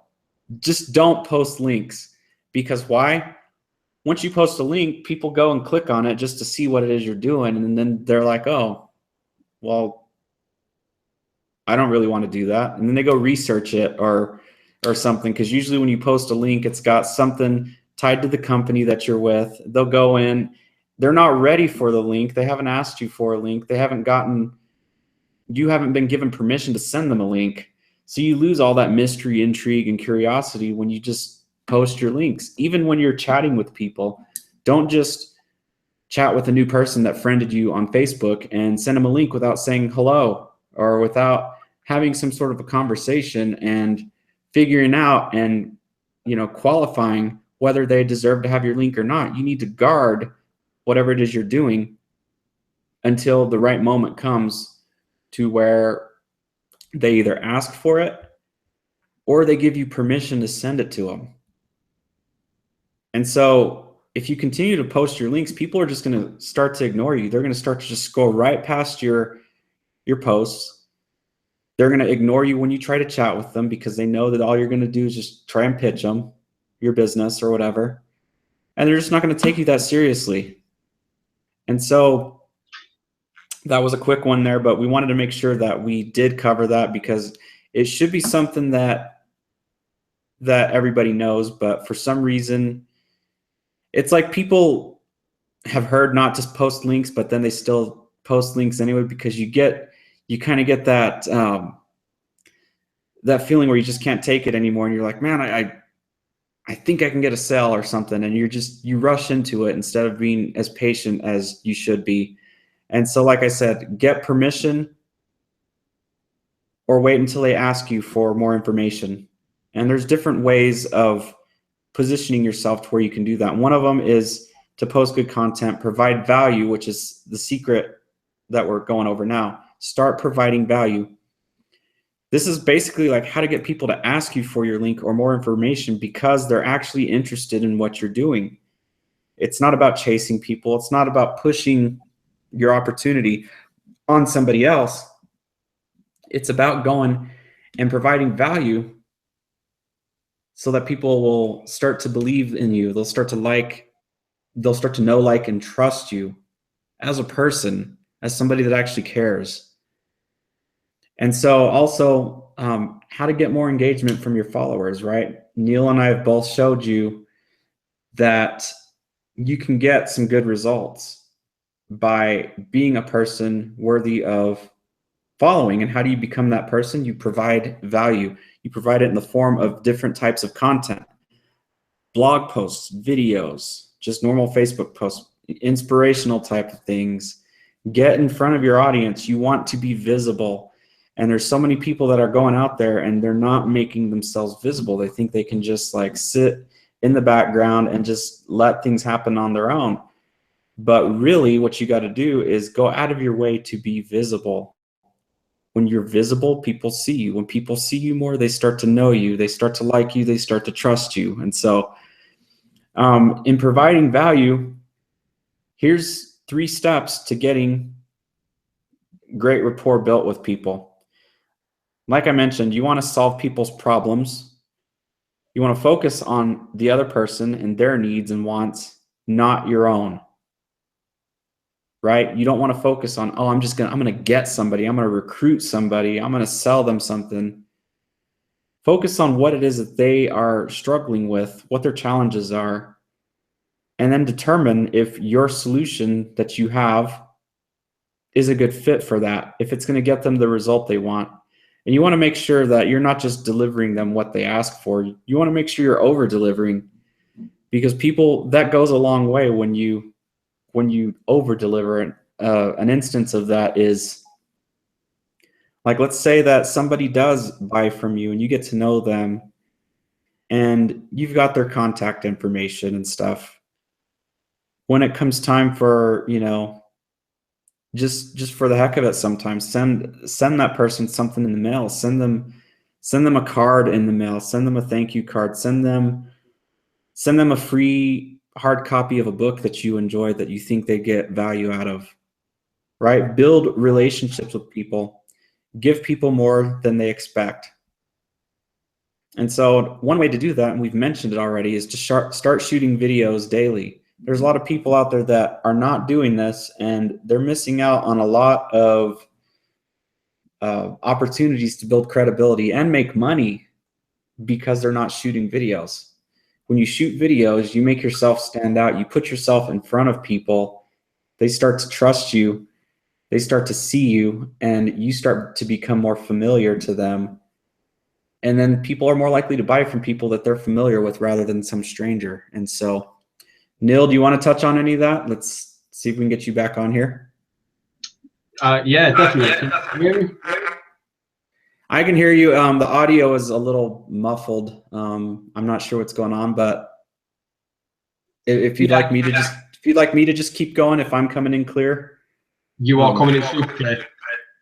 just don't post links, because why? Once you post a link, people go and click on it just to see what it is you're doing. And then they're like, oh, well, I don't really want to do that. And then they go research it or something, because usually when you post a link, it's got something tied to the company that you're with. They'll go in, they're not ready for the link. They haven't asked you for a link. You haven't been given permission to send them a link. So you lose all that mystery, intrigue, and curiosity when you just post your links. Even when you're chatting with people, don't just chat with a new person that friended you on Facebook and send them a link without saying hello, or without having some sort of a conversation and figuring out and qualifying whether they deserve to have your link or not. You need to guard whatever it is you're doing until the right moment comes to where they either ask for it or they give you permission to send it to them. And so if you continue to post your links, people are just going to start to ignore you. They're going to start to just scroll right past your posts. They're going to ignore you when you try to chat with them, because they know that all you're going to do is just try and pitch them your business or whatever. And they're just not going to take you that seriously. And so that was a quick one there, but we wanted to make sure that we did cover that, because it should be something that everybody knows. But for some reason, it's like people have heard not to post links, but then they still post links anyway, because you kind of get that that feeling where you just can't take it anymore, and you're like, man, I think I can get a sale or something, and you rush into it instead of being as patient as you should be. And so, like I said, get permission or wait until they ask you for more information. And there's different ways of positioning yourself to where you can do that. One of them is to post good content, provide value, which is the secret that we're going over now. Start providing value. This is basically like how to get people to ask you for your link or more information because they're actually interested in what you're doing. It's not about chasing people. It's not about pushing your opportunity on somebody else. It's about going and providing value so that people will start to believe in you. They'll start to know, like, and trust you as a person, as somebody that actually cares. And so also how to get more engagement from your followers, right? Neil and I have both showed you that you can get some good results by being a person worthy of following. And how do you become that person? You provide value. You provide it in the form of different types of content, blog posts, videos, just normal Facebook posts, inspirational type of things. Get in front of your audience. You want to be visible. And there's so many people that are going out there and they're not making themselves visible. They think they can just like sit in the background and just let things happen on their own. But really what you got to do is go out of your way to be visible. When you're visible, people see you. When people see you more, they start to know you. They start to like you. They start to trust you. And so in providing value, here's 3 steps to getting great rapport built with people. Like I mentioned, you want to solve people's problems. You want to focus on the other person and their needs and wants, not your own. Right? You don't want to focus on, oh, I'm going to get somebody. I'm going to recruit somebody. I'm going to sell them something. Focus on what it is that they are struggling with, what their challenges are, and then determine if your solution that you have is a good fit for that, if it's going to get them the result they want. And you want to make sure that you're not just delivering them what they ask for. You want to make sure you're over delivering, because people, that goes a long way when you over deliver. An instance of that is, like, let's say that somebody does buy from you and you get to know them and you've got their contact information and stuff. When it comes time for, just for the heck of it, sometimes send that person something in the mail. Send them a card in the mail. Send them a thank you card. Send them a free hard copy of a book that you enjoy, that you think they get value out of. Right? Build relationships with people. Give people more than they expect. And so one way to do that, and we've mentioned it already, is to start shooting videos daily. There's a lot of people out there that are not doing this, and they're missing out on a lot of opportunities to build credibility and make money because they're not shooting videos. When you shoot videos, you make yourself stand out. You put yourself in front of people. They start to trust you. They start to see you, and you start to become more familiar to them. And then people are more likely to buy from people that they're familiar with rather than some stranger. And so, Neil, do you want to touch on any of that? Let's see if we can get you back on here. Yeah, definitely. Can you hear me? I can hear you. The audio is a little muffled. I'm not sure what's going on, but if you'd like me to just keep going, if I'm coming in clear. You are coming in super clear.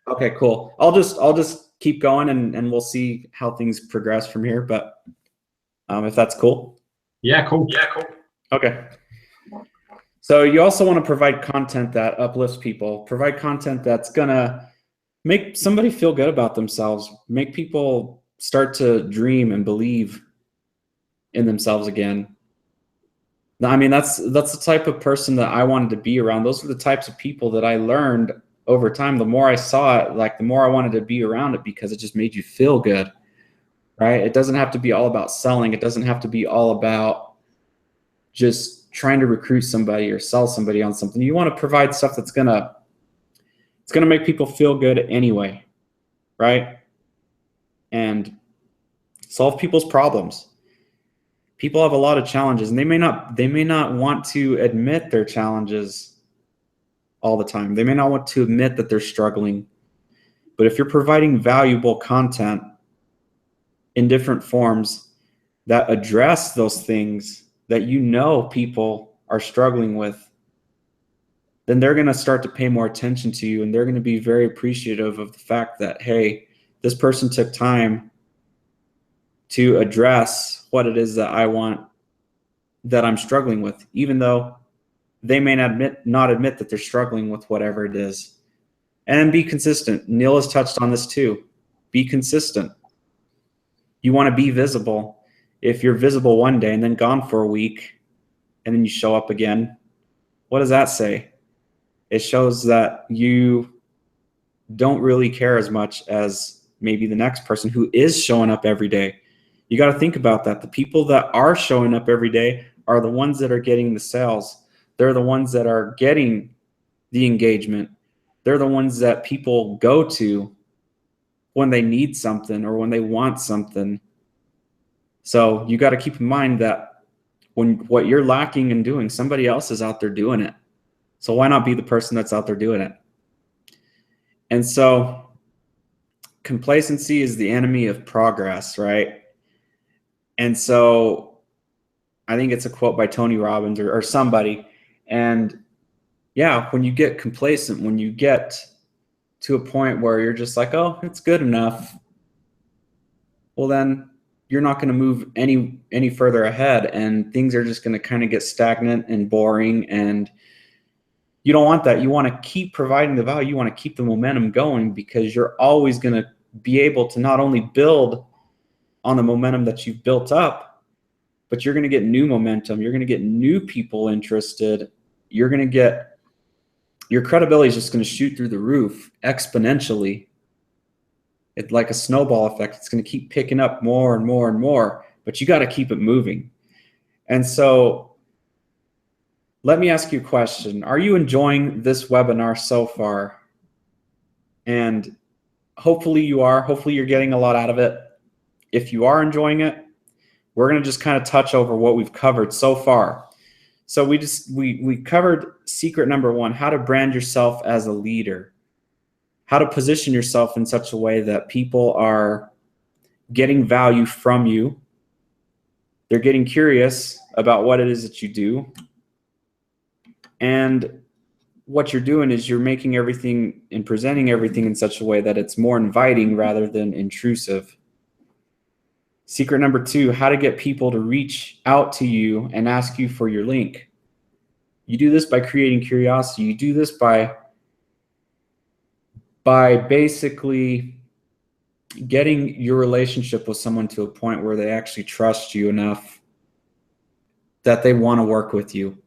Okay, cool. I'll just keep going and we'll see how things progress from here. But if that's cool. Yeah, cool. Okay. So you also want to provide content that uplifts people. Provide content that's gonna make somebody feel good about themselves. Make people start to dream and believe in themselves again. I mean, that's the type of person that I wanted to be around. Those are the types of people that I learned over time. The more I saw it, like, the more I wanted to be around it, because it just made you feel good, right? It doesn't have to be all about selling. It doesn't have to be all about just trying to recruit somebody or sell somebody on something. You want to provide stuff that's gonna make people feel good anyway, right? And Solve people's problems. People have a lot of challenges, and they may not want to admit their challenges all the time. They may not want to admit that they're struggling. But if you're providing valuable content in different forms that address those things that you know people are struggling with, then they're going to start to pay more attention to you, and they're going to be very appreciative of the fact that, hey, this person took time to address what it is that I want, that I'm struggling with, even though they may not admit that they're struggling with whatever it is. And be consistent. Neil has touched on this too. Be consistent. You want to be visible. If you're visible one day and then gone for a week and then you show up again, what does that say? It shows that you don't really care as much as maybe the next person who is showing up every day. You got to think about that. The people that are showing up every day are the ones that are getting the sales. They're the ones that are getting the engagement. They're the ones that people go to when they need something or when they want something. So you got to keep in mind that when what you're lacking in doing, somebody else is out there doing it. So why not be the person that's out there doing it? And so complacency is the enemy of progress, right? And so I think it's a quote by Tony Robbins or somebody. And yeah, when you get complacent, when you get to a point where you're just like, oh, it's good enough, well, then you're not going to move any further ahead, and things are just going to kind of get stagnant and boring, and you don't want that. You want to keep providing the value. You want to keep the momentum going, because you're always going to be able to not only build on the momentum that you've built up, but you're going to get new momentum. You're going to get new people interested. You're going to get, your credibility is just going to shoot through the roof exponentially. It's like a snowball effect. It's going to keep picking up more and more and more, but you got to keep it moving. And so let me ask you a question. Are you enjoying this webinar so far? And hopefully you are. Hopefully you're getting a lot out of it. If you are enjoying it, we're going to just kind of touch over what we've covered so far. So we covered secret number one, how to brand yourself as a leader, how to position yourself in such a way that people are getting value from you. They're getting curious about what it is that you do. And what you're doing is you're making everything and presenting everything in such a way that it's more inviting rather than intrusive. Secret number two, how to get people to reach out to you and ask you for your link. You do this by creating curiosity. You do this by basically getting your relationship with someone to a point where they actually trust you enough that they want to work with you,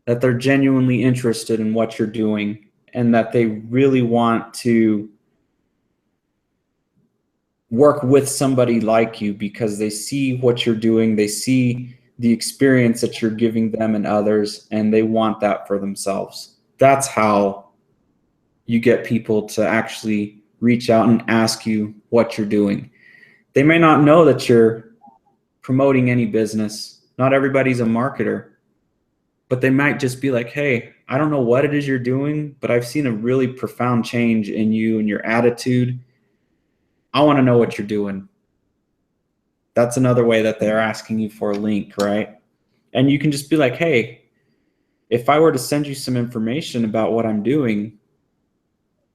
that they're genuinely interested in what you're doing, and that they really want to work with somebody like you because they see what you're doing, they see the experience that you're giving them and others, and they want that for themselves. That's how you get people to actually reach out and ask you what you're doing. They may not know that you're promoting any business. Not everybody's a marketer, but they might just be like, hey, I don't know what it is you're doing, but I've seen a really profound change in you and your attitude. I want to know what you're doing. That's another way that they're asking you for a link, right? And you can just be like, hey, if I were to send you some information about what I'm doing,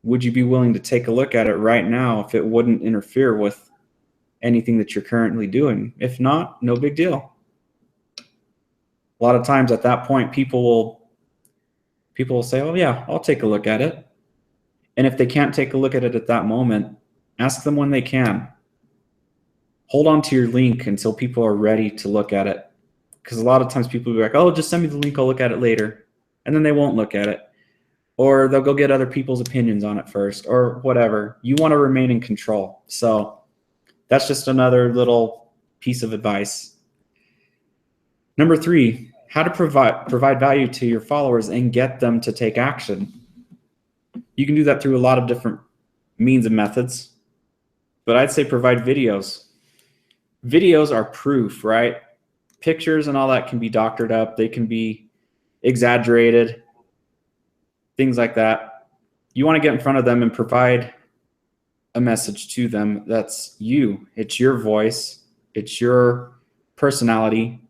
would you be willing to take a look at it right now if it wouldn't interfere with anything that you're currently doing? If not, no big deal. A lot of times at that point, people will say, oh yeah, I'll take a look at it. And if they can't take a look at it at that moment, ask them when they can. Hold on to your link until people are ready to look at it. Because a lot of times people will be like, oh, just send me the link, I'll look at it later. And then they won't look at it. Or they'll go get other people's opinions on it first, or whatever. You want to remain in control. So that's just another little piece of advice. Number three, how to provide value to your followers and get them to take action. You can do that through a lot of different means and methods, but I'd say provide videos. videos are proof, right? Pictures and all that can be doctored up. They can be exaggerated, things like that. You want to get in front of them and provide a message to them that's you. It's your voice. It's your personality.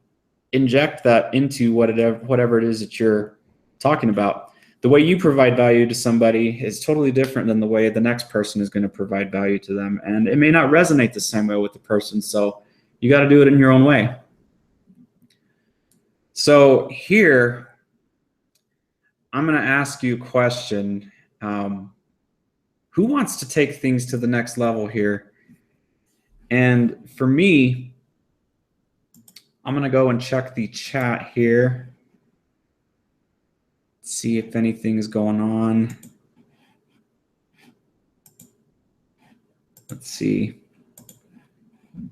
Inject that into whatever it is that you're talking about. The way you provide value to somebody is totally different than the way the next person is going to provide value to them. And it may not resonate the same way with the person. So you got to do it in your own way. So here, I'm going to ask you a question. Who wants to take things to the next level here? And for me, I'm going to go and check the chat here. See if anything's going on. Let's see.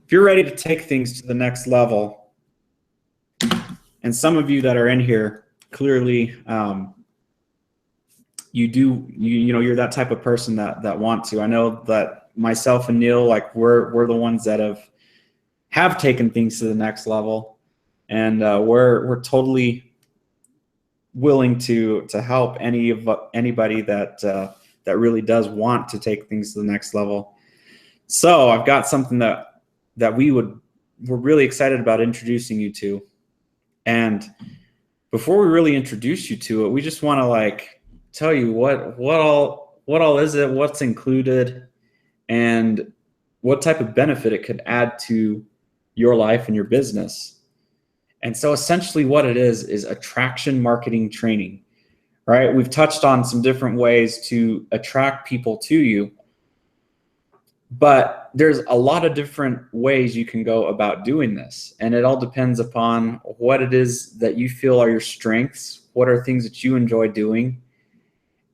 If you're ready to take things to the next level, and some of you that are in here, clearly, you're that type of person that want to. I know that myself and Neil, like we're the ones that have taken things to the next level, and we're totally willing to help anybody that really does want to take things to the next level. So I've got something that we're really excited about introducing you to. And before we really introduce you to it, we just want to tell you what all is it, what's included, and what type of benefit it could add to your life and your business. And so essentially what it is attraction marketing training, right? We've touched on some different ways to attract people to you, but there's a lot of different ways you can go about doing this. And it all depends upon what it is that you feel are your strengths, what are things that you enjoy doing,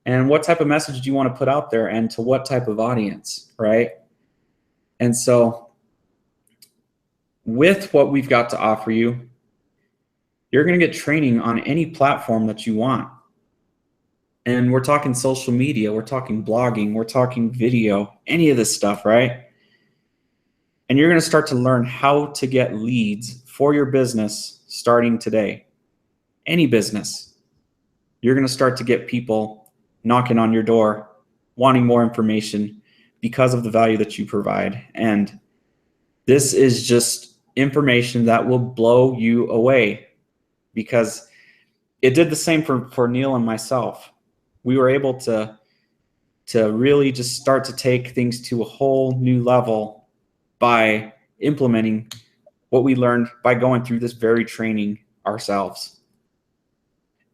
and what type of message do you want to put out there and to what type of audience, right? And so with what we've got to offer you, you're going to get training on any platform that you want. And we're talking social media, we're talking blogging, we're talking video, any of this stuff, right? And you're going to start to learn how to get leads for your business starting today. Any business. You're going to start to get people knocking on your door, wanting more information because of the value that you provide. And this is just information that will blow you away, because it did the same for Neil and myself. We were able to really just start to take things to a whole new level by implementing what we learned by going through this very training ourselves.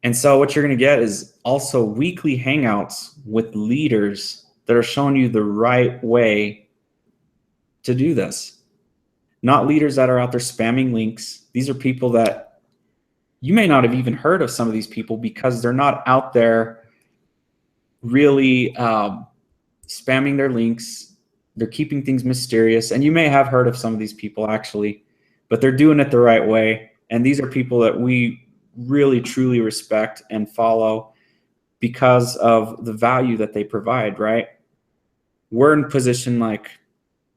And so what you're going to get is also weekly hangouts with leaders that are showing you the right way to do this. Not leaders that are out there spamming links. These are people that you may not have even heard of, some of these people, because they're not out there really spamming their links. They're keeping things mysterious. And you may have heard of some of these people actually, but they're doing it the right way. And these are people that we really, truly respect and follow because of the value that they provide, right? We're in a position,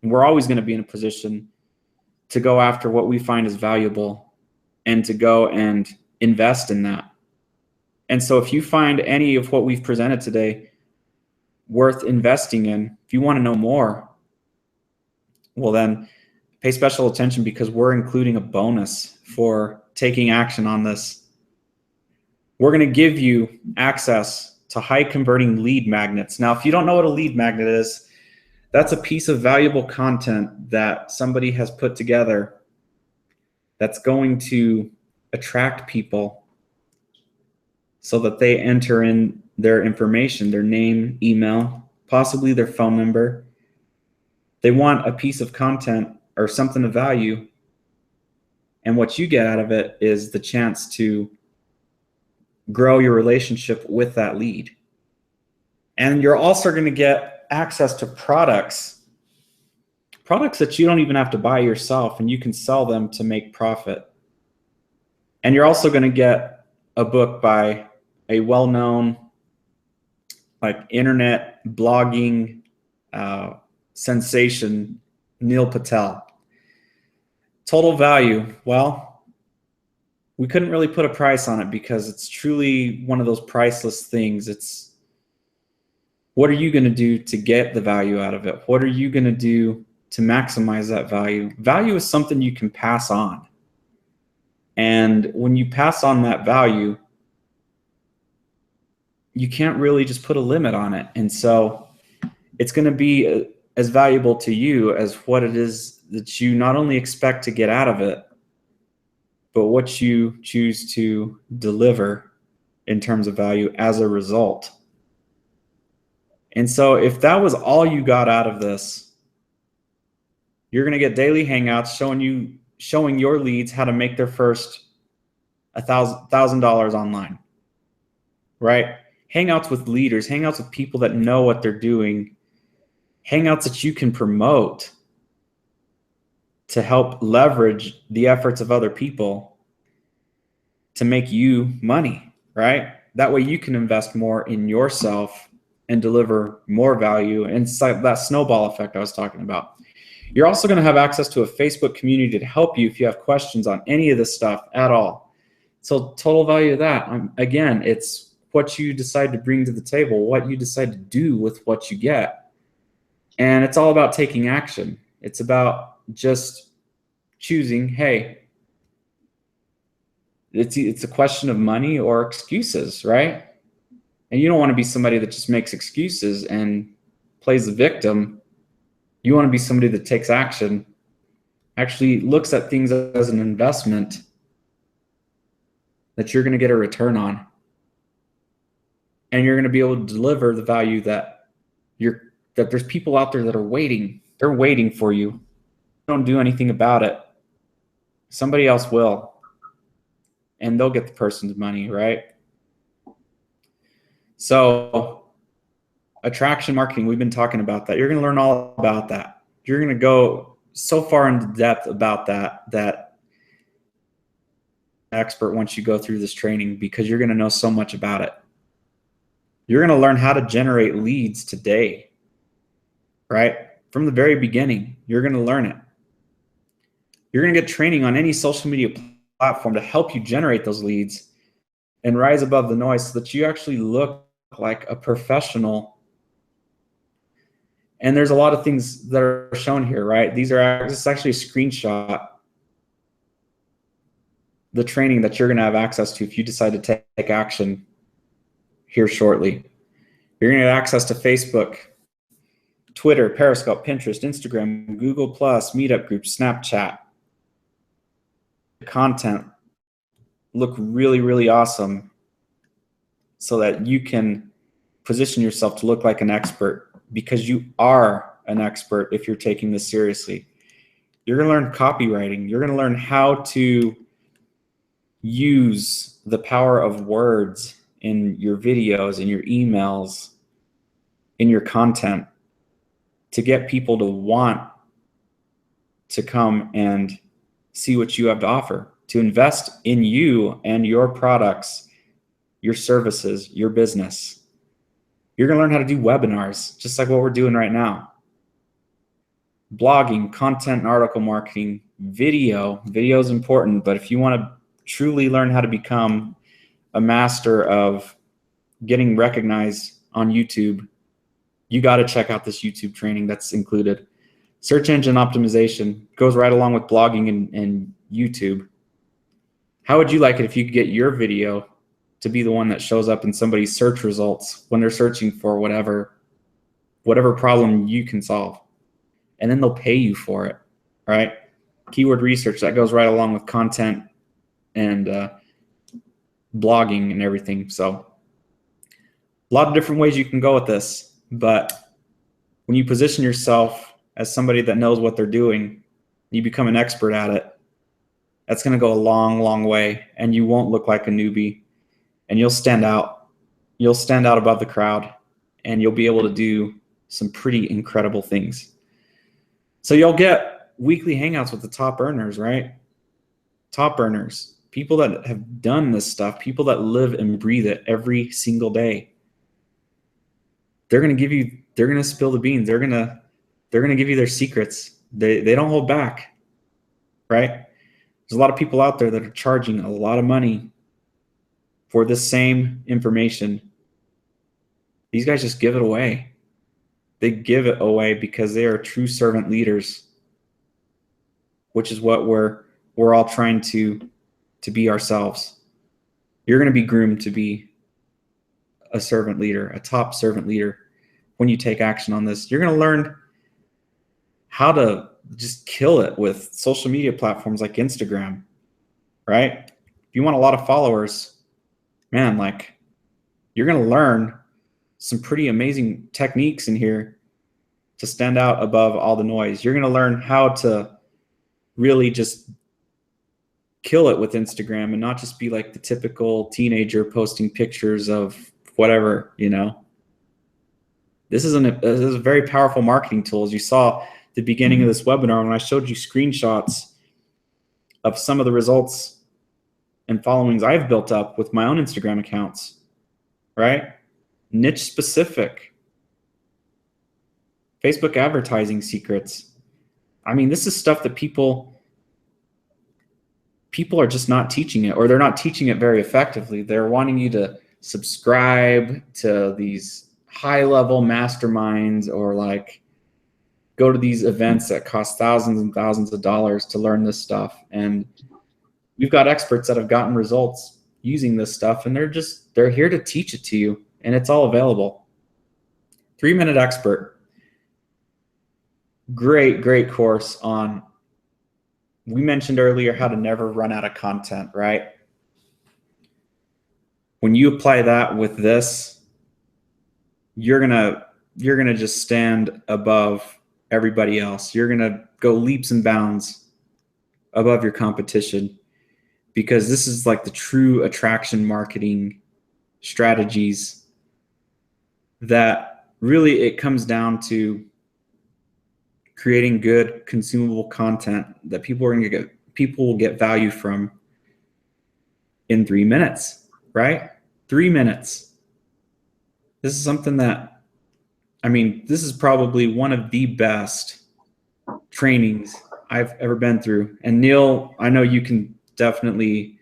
we're always going to be in a position to go after what we find is valuable and to go and invest in that. And so if you find any of what we've presented today worth investing in, if you want to know more, well then pay special attention, because we're including a bonus for taking action on this. We're going to give you access to high converting lead magnets. Now, if you don't know what a lead magnet is, that's a piece of valuable content that somebody has put together that's going to attract people so that they enter in their information, their name, email, possibly their phone number. They want a piece of content or something of value. And what you get out of it is the chance to grow your relationship with that lead. And you're also going to get access to products that you don't even have to buy yourself, and you can sell them to make profit. And you're also going to get a book by a well-known internet blogging sensation, Neil Patel. Total value. Well, we couldn't really put a price on it because it's truly one of those priceless things. It's what are you going to do to get the value out of it? What are you going to do to maximize that value? Value is something you can pass on. And when you pass on that value, you can't really just put a limit on it. And so it's going to be as valuable to you as what it is that you not only expect to get out of it, but what you choose to deliver in terms of value as a result. And so if that was all you got out of this, you're going to get daily hangouts showing your leads how to make their first $1,000 online, right? Hangouts with leaders, hangouts with people that know what they're doing, hangouts that you can promote to help leverage the efforts of other people to make you money, right? That way you can invest more in yourself and deliver more value. And it's like that snowball effect I was talking about. You're also going to have access to a Facebook community to help you if you have questions on any of this stuff at all. So total value of that, again, it's what you decide to bring to the table, what you decide to do with what you get. And it's all about taking action. It's about just choosing, hey, it's a question of money or excuses, right? And you don't want to be somebody that just makes excuses and plays the victim. You want to be somebody that takes action, actually looks at things as an investment that you're going to get a return on. And you're going to be able to deliver the value that there's people out there that are waiting. They're waiting for you. Don't do anything about it. Somebody else will. And they'll get the person's money, right? So attraction marketing, we've been talking about that. You're going to learn all about that. You're going to go so far into depth about that expert once you go through this training, because you're going to know so much about it. You're going to learn how to generate leads today, right? From the very beginning, you're going to learn it. You're going to get training on any social media platform to help you generate those leads and rise above the noise so that you actually look like a professional. And there's a lot of things that are shown here, right? This is actually a screenshot, the training that you're going to have access to if you decide to take action here shortly. You're going to get access to Facebook, Twitter, Periscope, Pinterest, Instagram, Google+, meetup groups, Snapchat. Content look really, really awesome so that you can position yourself to look like an expert, because you are an expert if you're taking this seriously. You're going to learn copywriting. You're going to learn how to use the power of words in your videos, in your emails, in your content to get people to want to come and see what you have to offer, to invest in you and your products, your services, your business. You're going to learn how to do webinars, just like what we're doing right now. Blogging, content and article marketing, video. Video is important, but if you want to truly learn how to become a master of getting recognized on YouTube, you got to check out this YouTube training that's included. Search engine optimization goes right along with blogging and YouTube. How would you like it if you could get your video to be the one that shows up in somebody's search results when they're searching for whatever problem you can solve? And then they'll pay you for it, right? Keyword research, that goes right along with content and blogging and everything. So a lot of different ways you can go with this, but when you position yourself as somebody that knows what they're doing, you become an expert at it, that's going to go a long, long way, and you won't look like a newbie, and you'll stand out. You'll stand out above the crowd, and you'll be able to do some pretty incredible things. So you'll get weekly hangouts with the top earners, right? Top earners, people that have done this stuff, people that live and breathe it every single day. They're going to spill the beans. They're going to give you their secrets. They don't hold back, right? There's a lot of people out there that are charging a lot of money for this same information. These guys just give it away. They give it away because they are true servant leaders, which is what we're all trying to be ourselves. You're going to be groomed to be a servant leader, a top servant leader. When you take action on this, you're going to learn how to just kill it with social media platforms like Instagram, right? If you want a lot of followers, man, like, you're going to learn some pretty amazing techniques in here to stand out above all the noise. You're going to learn how to really just kill it with Instagram and not just be like the typical teenager posting pictures of whatever, you know. This is a very powerful marketing tool. As you saw at the beginning of this webinar, when I showed you screenshots of some of the results and followings I've built up with my own Instagram accounts, right? Niche specific. Facebook advertising secrets. I mean, this is stuff that people are just not teaching it, or they're not teaching it very effectively. They're wanting you to subscribe to these high-level masterminds, or like go to these events that cost thousands and thousands of dollars to learn this stuff. And we've got experts that have gotten results using this stuff, and they're here to teach it to you, and it's all available. 3-Minute Expert. Great course on, we mentioned earlier, how to never run out of content, right? When you apply that with this, you're gonna just stand above everybody else. You're gonna go leaps and bounds above your competition, because this is like the true attraction marketing strategies that really, it comes down to creating good consumable content that people will get value from in 3 minutes, right? 3 minutes. This is something that, I mean, this is probably one of the best trainings I've ever been through. And Neil, I know you can definitely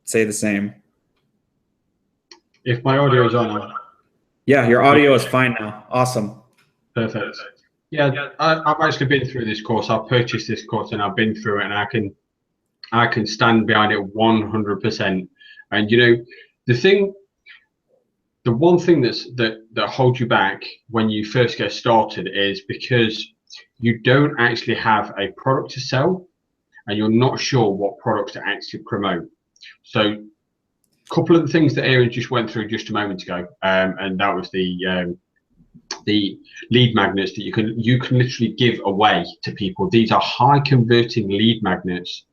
say the same. If my audio is on. Yeah, your audio is fine now. Awesome. Perfect. Yeah, I've actually been through this course. I've purchased this course and I've been through it, and I can stand behind it 100%. And you know, the one thing that holds you back when you first get started is because you don't actually have a product to sell, and you're not sure what products to actually promote. So a couple of the things that Aaron just went through just a moment ago, and that was the lead magnets that you can literally give away to people. These are high converting lead magnets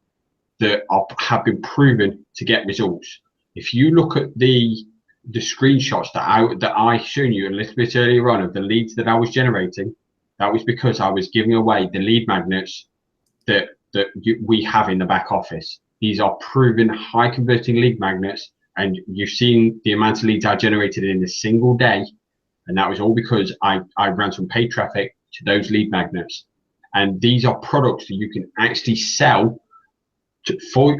that have been proven to get results. If you look at the screenshots that I shown you a little bit earlier on of the leads that I was generating, that was because I was giving away the lead magnets that we have in the back office. These are proven high converting lead magnets, and you've seen the amount of leads I generated in a single day. And that was all because I ran some paid traffic to those lead magnets. And these are products that you can actually sell for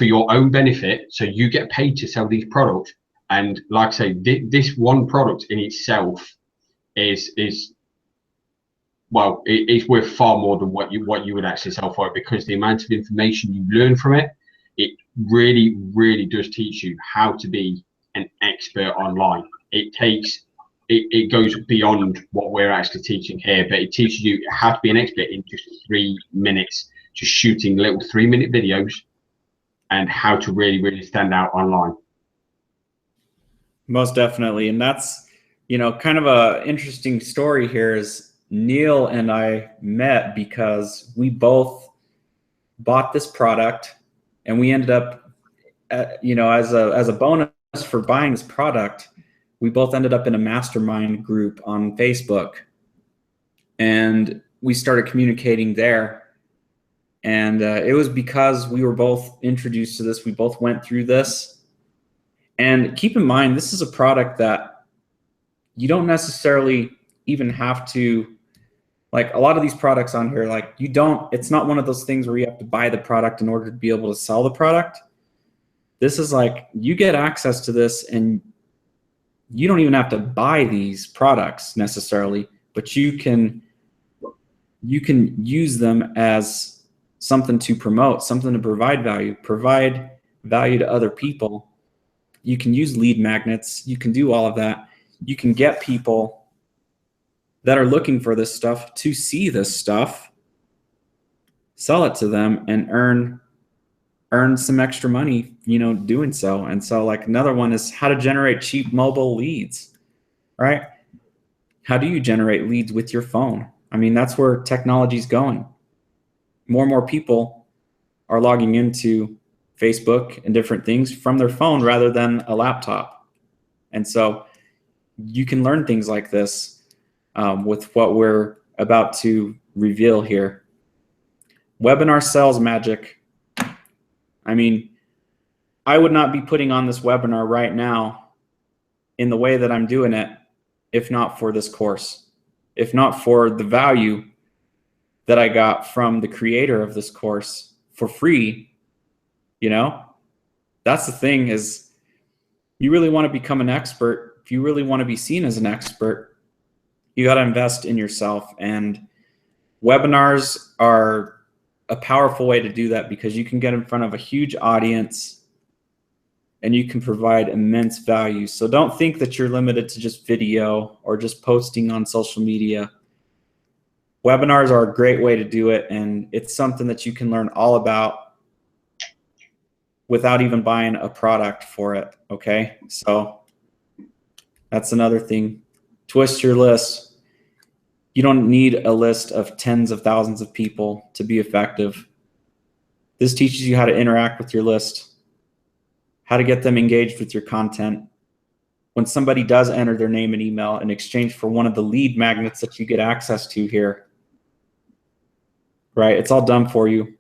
your own benefit. So you get paid to sell these products. And like I say, this one product in itself is worth far more than what you would actually sell for it, because the amount of information you learn from it, it really does teach you how to be an expert online. It goes beyond what we're actually teaching here, but it teaches you how to be an expert in just 3 minutes, just shooting little 3-minute videos, and how to really stand out online. Most definitely. And that's, you know, kind of a interesting story here is Neil and I met because we both bought this product, and we ended up, you know, as a bonus for buying this product, we both ended up in a mastermind group on Facebook, and we started communicating there. And it was because we were both introduced to this. We both went through this. And keep in mind, this is a product that you don't necessarily even have to Like a lot of these products on here, like it's not one of those things where you have to buy the product in order to be able to sell the product. This is like, you get access to this and you don't even have to buy these products necessarily, but you can use them as something to promote, something to provide value to other people. You can use lead magnets. You can do all of that. You can get people that are looking for this stuff to see this stuff, sell it to them, and earn some extra money, doing so. And so like another one is how to generate cheap mobile leads, right? How do you generate leads with your phone? I mean, that's where technology's going. More and more people are logging into Facebook and different things from their phone rather than a laptop. And so you can learn things like this with what we're about to reveal here. Webinar sales magic. I mean, I would not be putting on this webinar right now in the way that I'm doing it if not for this course, if not for the value that I got from the creator of this course for free. That's the thing, is you really want to become an expert. If you really want to be seen as an expert, you got to invest in yourself. And webinars are a powerful way to do that, because you can get in front of a huge audience and you can provide immense value. So don't think that you're limited to just video or just posting on social media. Webinars are a great way to do it, and it's something that you can learn all about without even buying a product for it, okay? So that's another thing. Twist your list. You don't need a list of tens of thousands of people to be effective. This teaches you how to interact with your list, how to get them engaged with your content. When somebody does enter their name and email in exchange for one of the lead magnets that you get access to here, right? It's all done for you.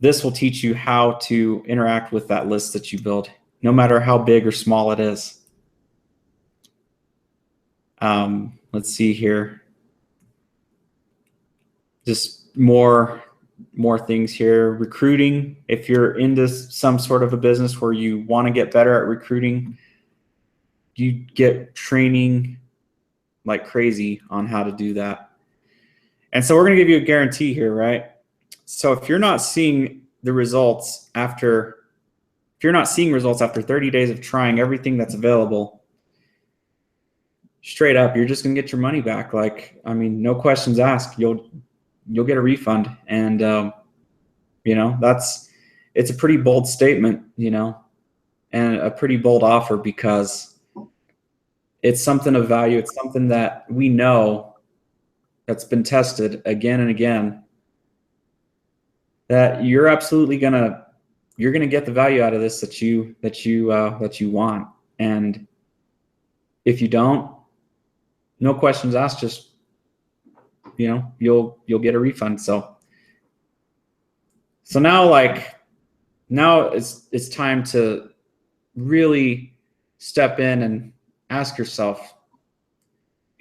This will teach you how to interact with that list that you build, no matter how big or small it is. Let's see here. Just more things here. Recruiting. If you're into some sort of a business where you want to get better at recruiting, you get training like crazy on how to do that. And so we're going to give you a guarantee here, right? So if you're not seeing the results after 30 days of trying everything that's available, straight up, you're just going to get your money back. Like, I mean, no questions asked. You'll get a refund. And, it's a pretty bold statement, and a pretty bold offer, because it's something of value. It's something that we know, that's been tested again and again, that you're absolutely gonna get the value out of this that you want. And if you don't, no questions asked, just you'll get a refund. So now it's time to really step in and ask yourself,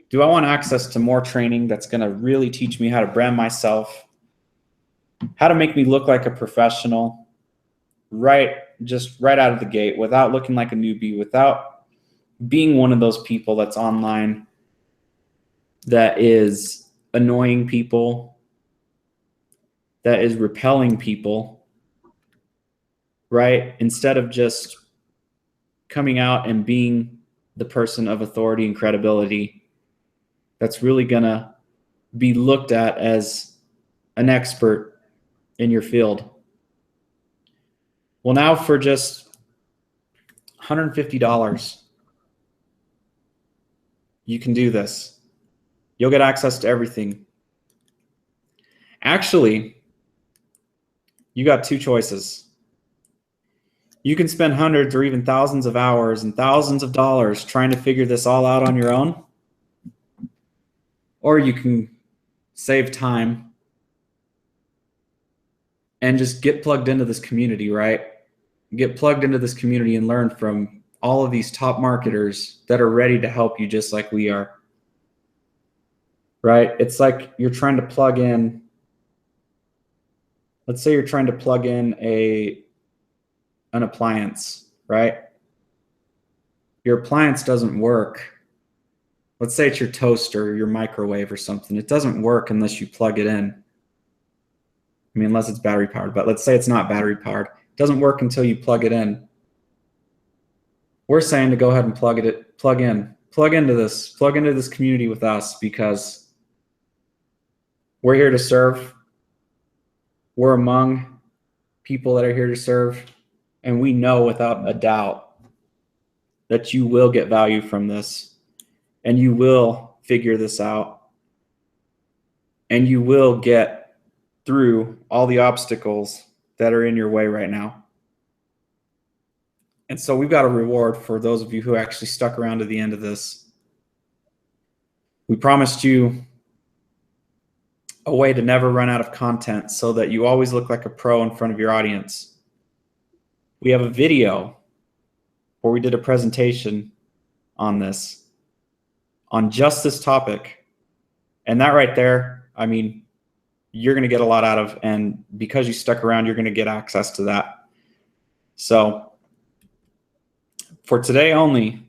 do I want access to more training that's going to really teach me how to brand myself, how to make me look like a professional, right out of the gate, without looking like a newbie, without being one of those people that's online that is annoying people, that is repelling people, right? Instead of just coming out and being the person of authority and credibility that's really gonna be looked at as an expert in your field. Well, now for just $150, you can do this. You'll get access to everything. Actually, you got two choices. You can spend hundreds or even thousands of hours and thousands of dollars trying to figure this all out on your own, or you can save time and just get plugged into this community, right? Get plugged into this community and learn from all of these top marketers that are ready to help you just like we are. right? It's like you're trying to plug in, let's say you're trying to plug in an appliance, right? Your appliance doesn't work. Let's say it's your toaster, or your microwave or something. It doesn't work unless you plug it in. I mean, unless it's battery powered, but let's say it's not battery powered. It doesn't work until you plug it in. We're saying to go ahead and plug into this community with us, because we're here to serve. We're among people that are here to serve. And we know without a doubt that you will get value from this, and you will figure this out, and you will get through all the obstacles that are in your way right now. And so we've got a reward for those of you who actually stuck around to the end of this. We promised you a way to never run out of content so that you always look like a pro in front of your audience. We have a video where we did a presentation on this, on just this topic. And that right there, I mean, you're going to get a lot out of, and because you stuck around, you're going to get access to that. So for today only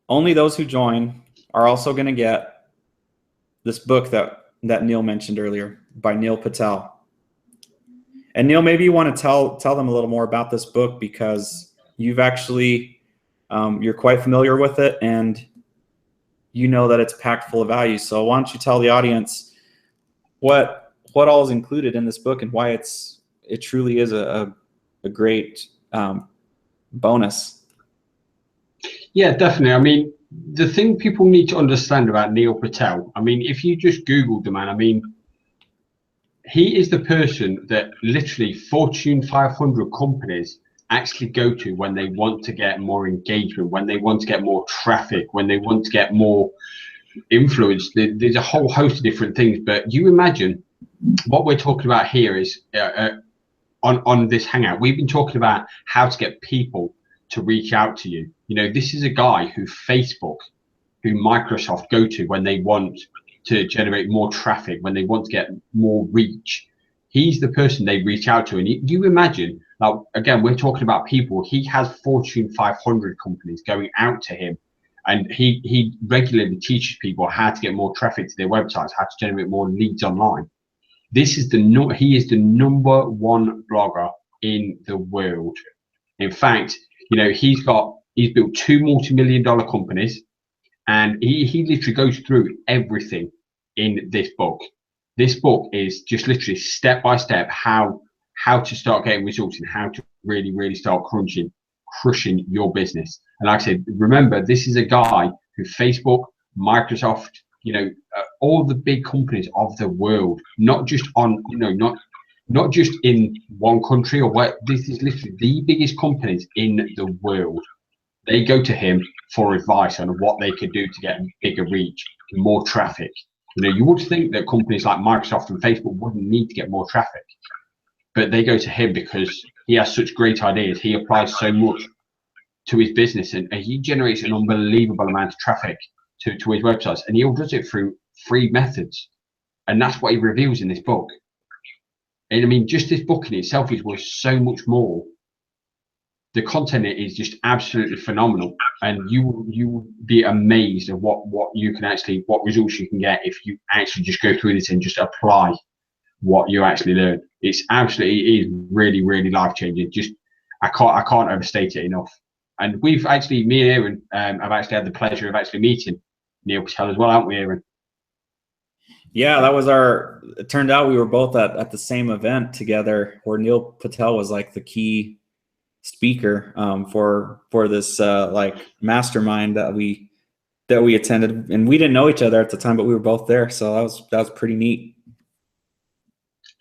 those who join are also going to get this book that Neil mentioned earlier by Neil Patel. And Neil, maybe you want to tell them a little more about this book, because you've actually, you're quite familiar with it, and you know that it's packed full of value. So why don't you tell the audience what all is included in this book, and why it truly is a great bonus. Yeah, definitely. I mean, the thing people need to understand about Neil Patel, I mean, if you just Googled the man, I mean, he is the person that literally Fortune 500 companies actually go to when they want to get more engagement, when they want to get more traffic, when they want to get more influence. There's a whole host of different things. But you imagine what we're talking about here is on this Hangout, we've been talking about how to get people to reach out to you. You know, this is a guy who Facebook, who Microsoft go to when they want to generate more traffic, when they want to get more reach. He's the person they reach out to. And you imagine, now, again, we're talking about people. He has Fortune 500 companies going out to him, and he regularly teaches people how to get more traffic to their websites, how to generate more leads online. He is the #1 blogger in the world. In fact, you know, he's built 2 multi-million-dollar companies, and he literally goes through everything in this book. This book is just literally step by step how to start getting results, and how to really start crushing your business. And like I said, remember, this is a guy who Facebook, Microsoft, you know, all the big companies of the world, not just on, you know, not just in one country, or where, this is literally the biggest companies in the world. They go to him for advice on what they could do to get bigger reach, more traffic. You know, you would think that companies like Microsoft and Facebook wouldn't need to get more traffic, but they go to him because he has such great ideas. He applies so much to his business, and he generates an unbelievable amount of traffic to his websites, and he all does it through free methods. And that's what he reveals in this book. And I mean, just this book in itself is worth so much more. The content is just absolutely phenomenal, and you will be amazed at what results you can get if you actually just go through this and just apply what you actually learn. It is really life changing. Just I can't overstate it enough. And we've actually, me and Aaron, have actually had the pleasure of actually meeting Neil Patel as well, haven't we, Aaron? Yeah, it turned out we were both at the same event together, where Neil Patel was like the key speaker for this like mastermind that we attended, and we didn't know each other at the time, but we were both there, so that was pretty neat.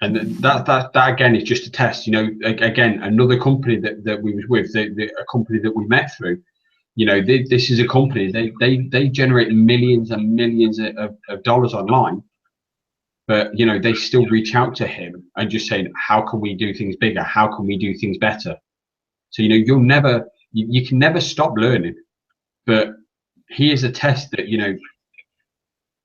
And that again is just a test. You know, again, another company that we was with, a company that we met through. You know, this is a company, they generate millions and millions of dollars online, but you know, they still reach out to him and just saying, how can we do things bigger? How can we do things better? So, you know, you can never stop learning. But he is a test that, you know,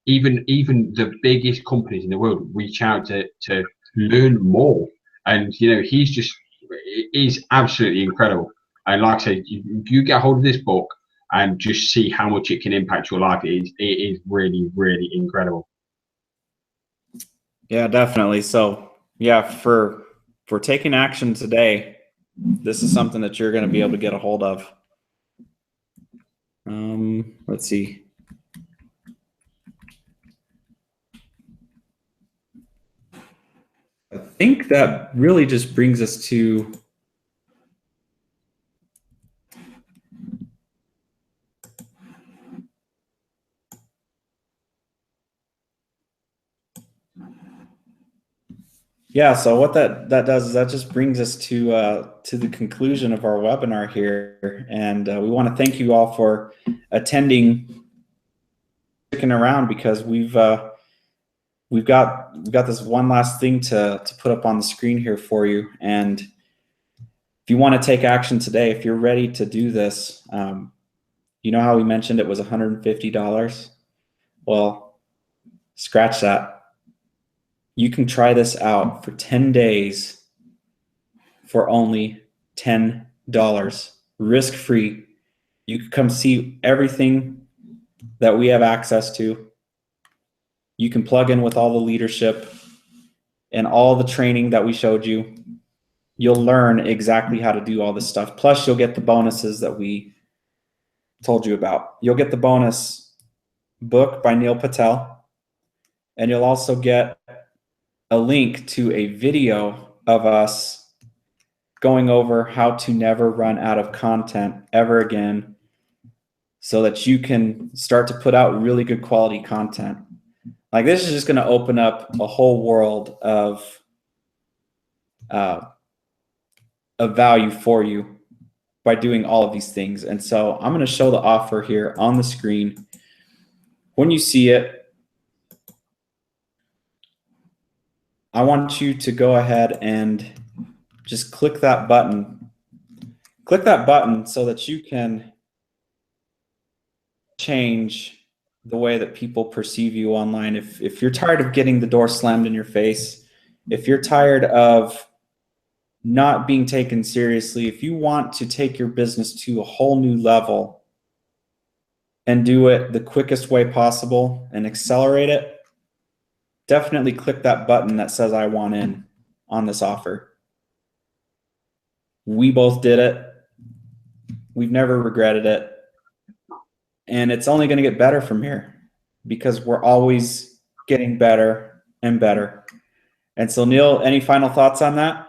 even the biggest companies in the world reach out to learn more. And he's absolutely incredible. And like I said, you get a hold of this book and just see how much it can impact your life. It is really, really incredible. Yeah, definitely. So yeah, for taking action today, this is something that you're going to be able to get a hold of. Let's see. I think that really just brings us to yeah, so what that does is that just brings us to the conclusion of our webinar here, and we want to thank you all for attending, sticking around, because we've got this one last thing to put up on the screen here for you. And if you want to take action today, if you're ready to do this, you know how we mentioned it was $150? Well, scratch that. You can try this out for 10 days for only $10, risk-free. You can come see everything that we have access to. You can plug in with all the leadership and all the training that we showed you. You'll learn exactly how to do all this stuff. Plus, you'll get the bonuses that we told you about. You'll get the bonus book by Neil Patel, and you'll also get a link to a video of us going over how to never run out of content ever again, so that you can start to put out really good quality content. Like, this is just going to open up a whole world of value for you by doing all of these things. And so I'm going to show the offer here on the screen. When you see it, I want you to go ahead and just click that button. Click that button so that you can change the way that people perceive you online. If you're tired of getting the door slammed in your face, if you're tired of not being taken seriously, if you want to take your business to a whole new level and do it the quickest way possible and accelerate it, definitely click that button that says I want in on this offer. We both did it. We've never regretted it. And it's only going to get better from here, because we're always getting better and better. And so, Neil, any final thoughts on that?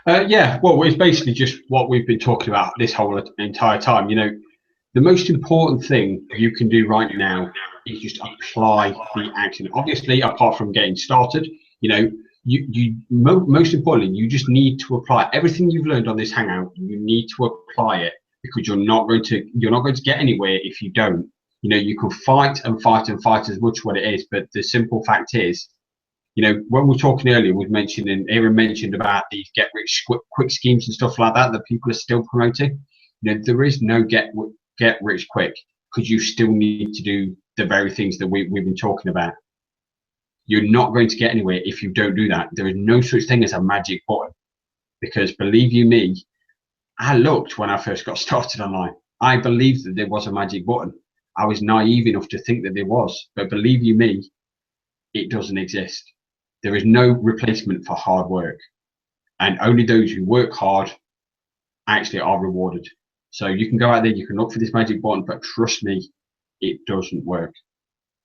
Yeah, well, it's basically just what we've been talking about this whole entire time. The most important thing you can do right now is just apply the action. Obviously, apart from getting started, most importantly, you just need to apply everything you've learned on this Hangout. You need to apply it, because you're not going to get anywhere if you don't. You can fight and fight and fight as much what it is, but the simple fact is, when we were talking earlier, Aaron mentioned about these get rich quick schemes and stuff like that people are still promoting. There is no get rich quick, because you still need to do the very things that we've been talking about. You're not going to get anywhere if you don't do that. There is no such thing as a magic button, because believe you me, I looked when I first got started online. I believed that there was a magic button. I was naive enough to think that there was, but believe you me, it doesn't exist. There is no replacement for hard work, and only those who work hard actually are rewarded. So you can go out there, you can look for this magic button, but trust me, it doesn't work.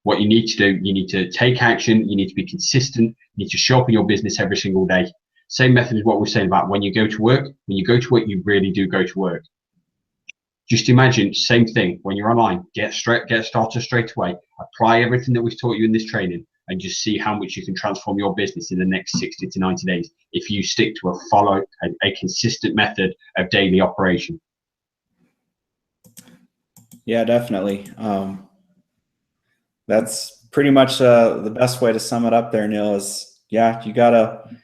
What you need to do, you need to take action, you need to be consistent, you need to show up in your business every single day. Same method as what we're saying about when you go to work. When you go to work, you really do go to work. Just imagine, same thing, when you're online, get started straight away, apply everything that we've taught you in this training, and just see how much you can transform your business in the next 60 to 90 days if you stick to a consistent method of daily operation. Yeah, definitely. That's pretty much the best way to sum it up there, Neil, is, yeah, you got to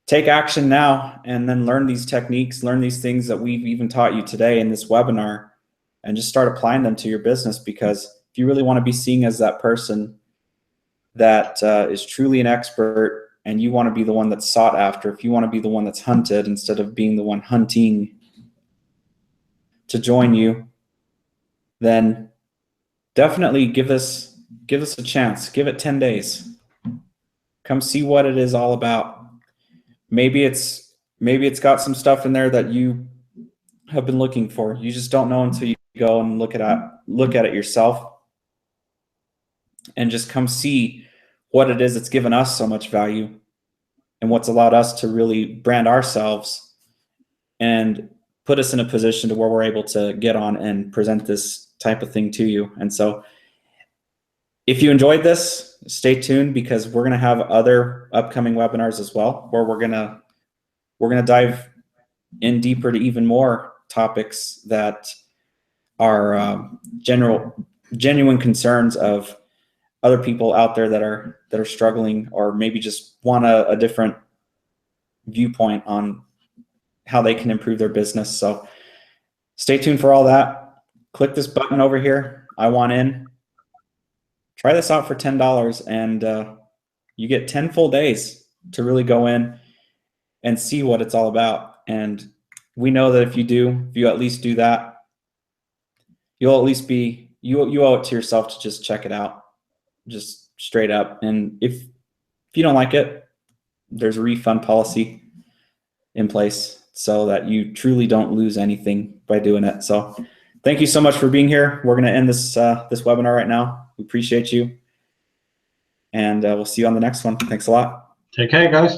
take action now, and then learn these techniques, learn these things that we've even taught you today in this webinar, and just start applying them to your business, because if you really want to be seen as that person that is truly an expert, and you want to be the one that's sought after, if you want to be the one that's hunted instead of being the one hunting to join you, then definitely give us a chance. Give it 10 days. Come see what it is all about. Maybe it's got some stuff in there that you have been looking for. You just don't know until you go and look at it yourself, and just come see what it is that's given us so much value and what's allowed us to really brand ourselves and put us in a position to where we're able to get on and present this type of thing to you. And so if you enjoyed this, stay tuned, because we're going to have other upcoming webinars as well, where we're going to dive in deeper to even more topics that are genuine concerns of other people out there that are struggling, or maybe just want a different viewpoint on how they can improve their business. So stay tuned for all that. Click this button over here, I want in. Try this out for $10, and you get 10 full days to really go in and see what it's all about. And we know that if you at least do that, you'll at least you owe it to yourself to just check it out, just straight up. And if you don't like it, there's a refund policy in place so that you truly don't lose anything by doing it. So thank you so much for being here. We're going to end this webinar right now. We appreciate you, and we'll see you on the next one. Thanks a lot. Take care, guys.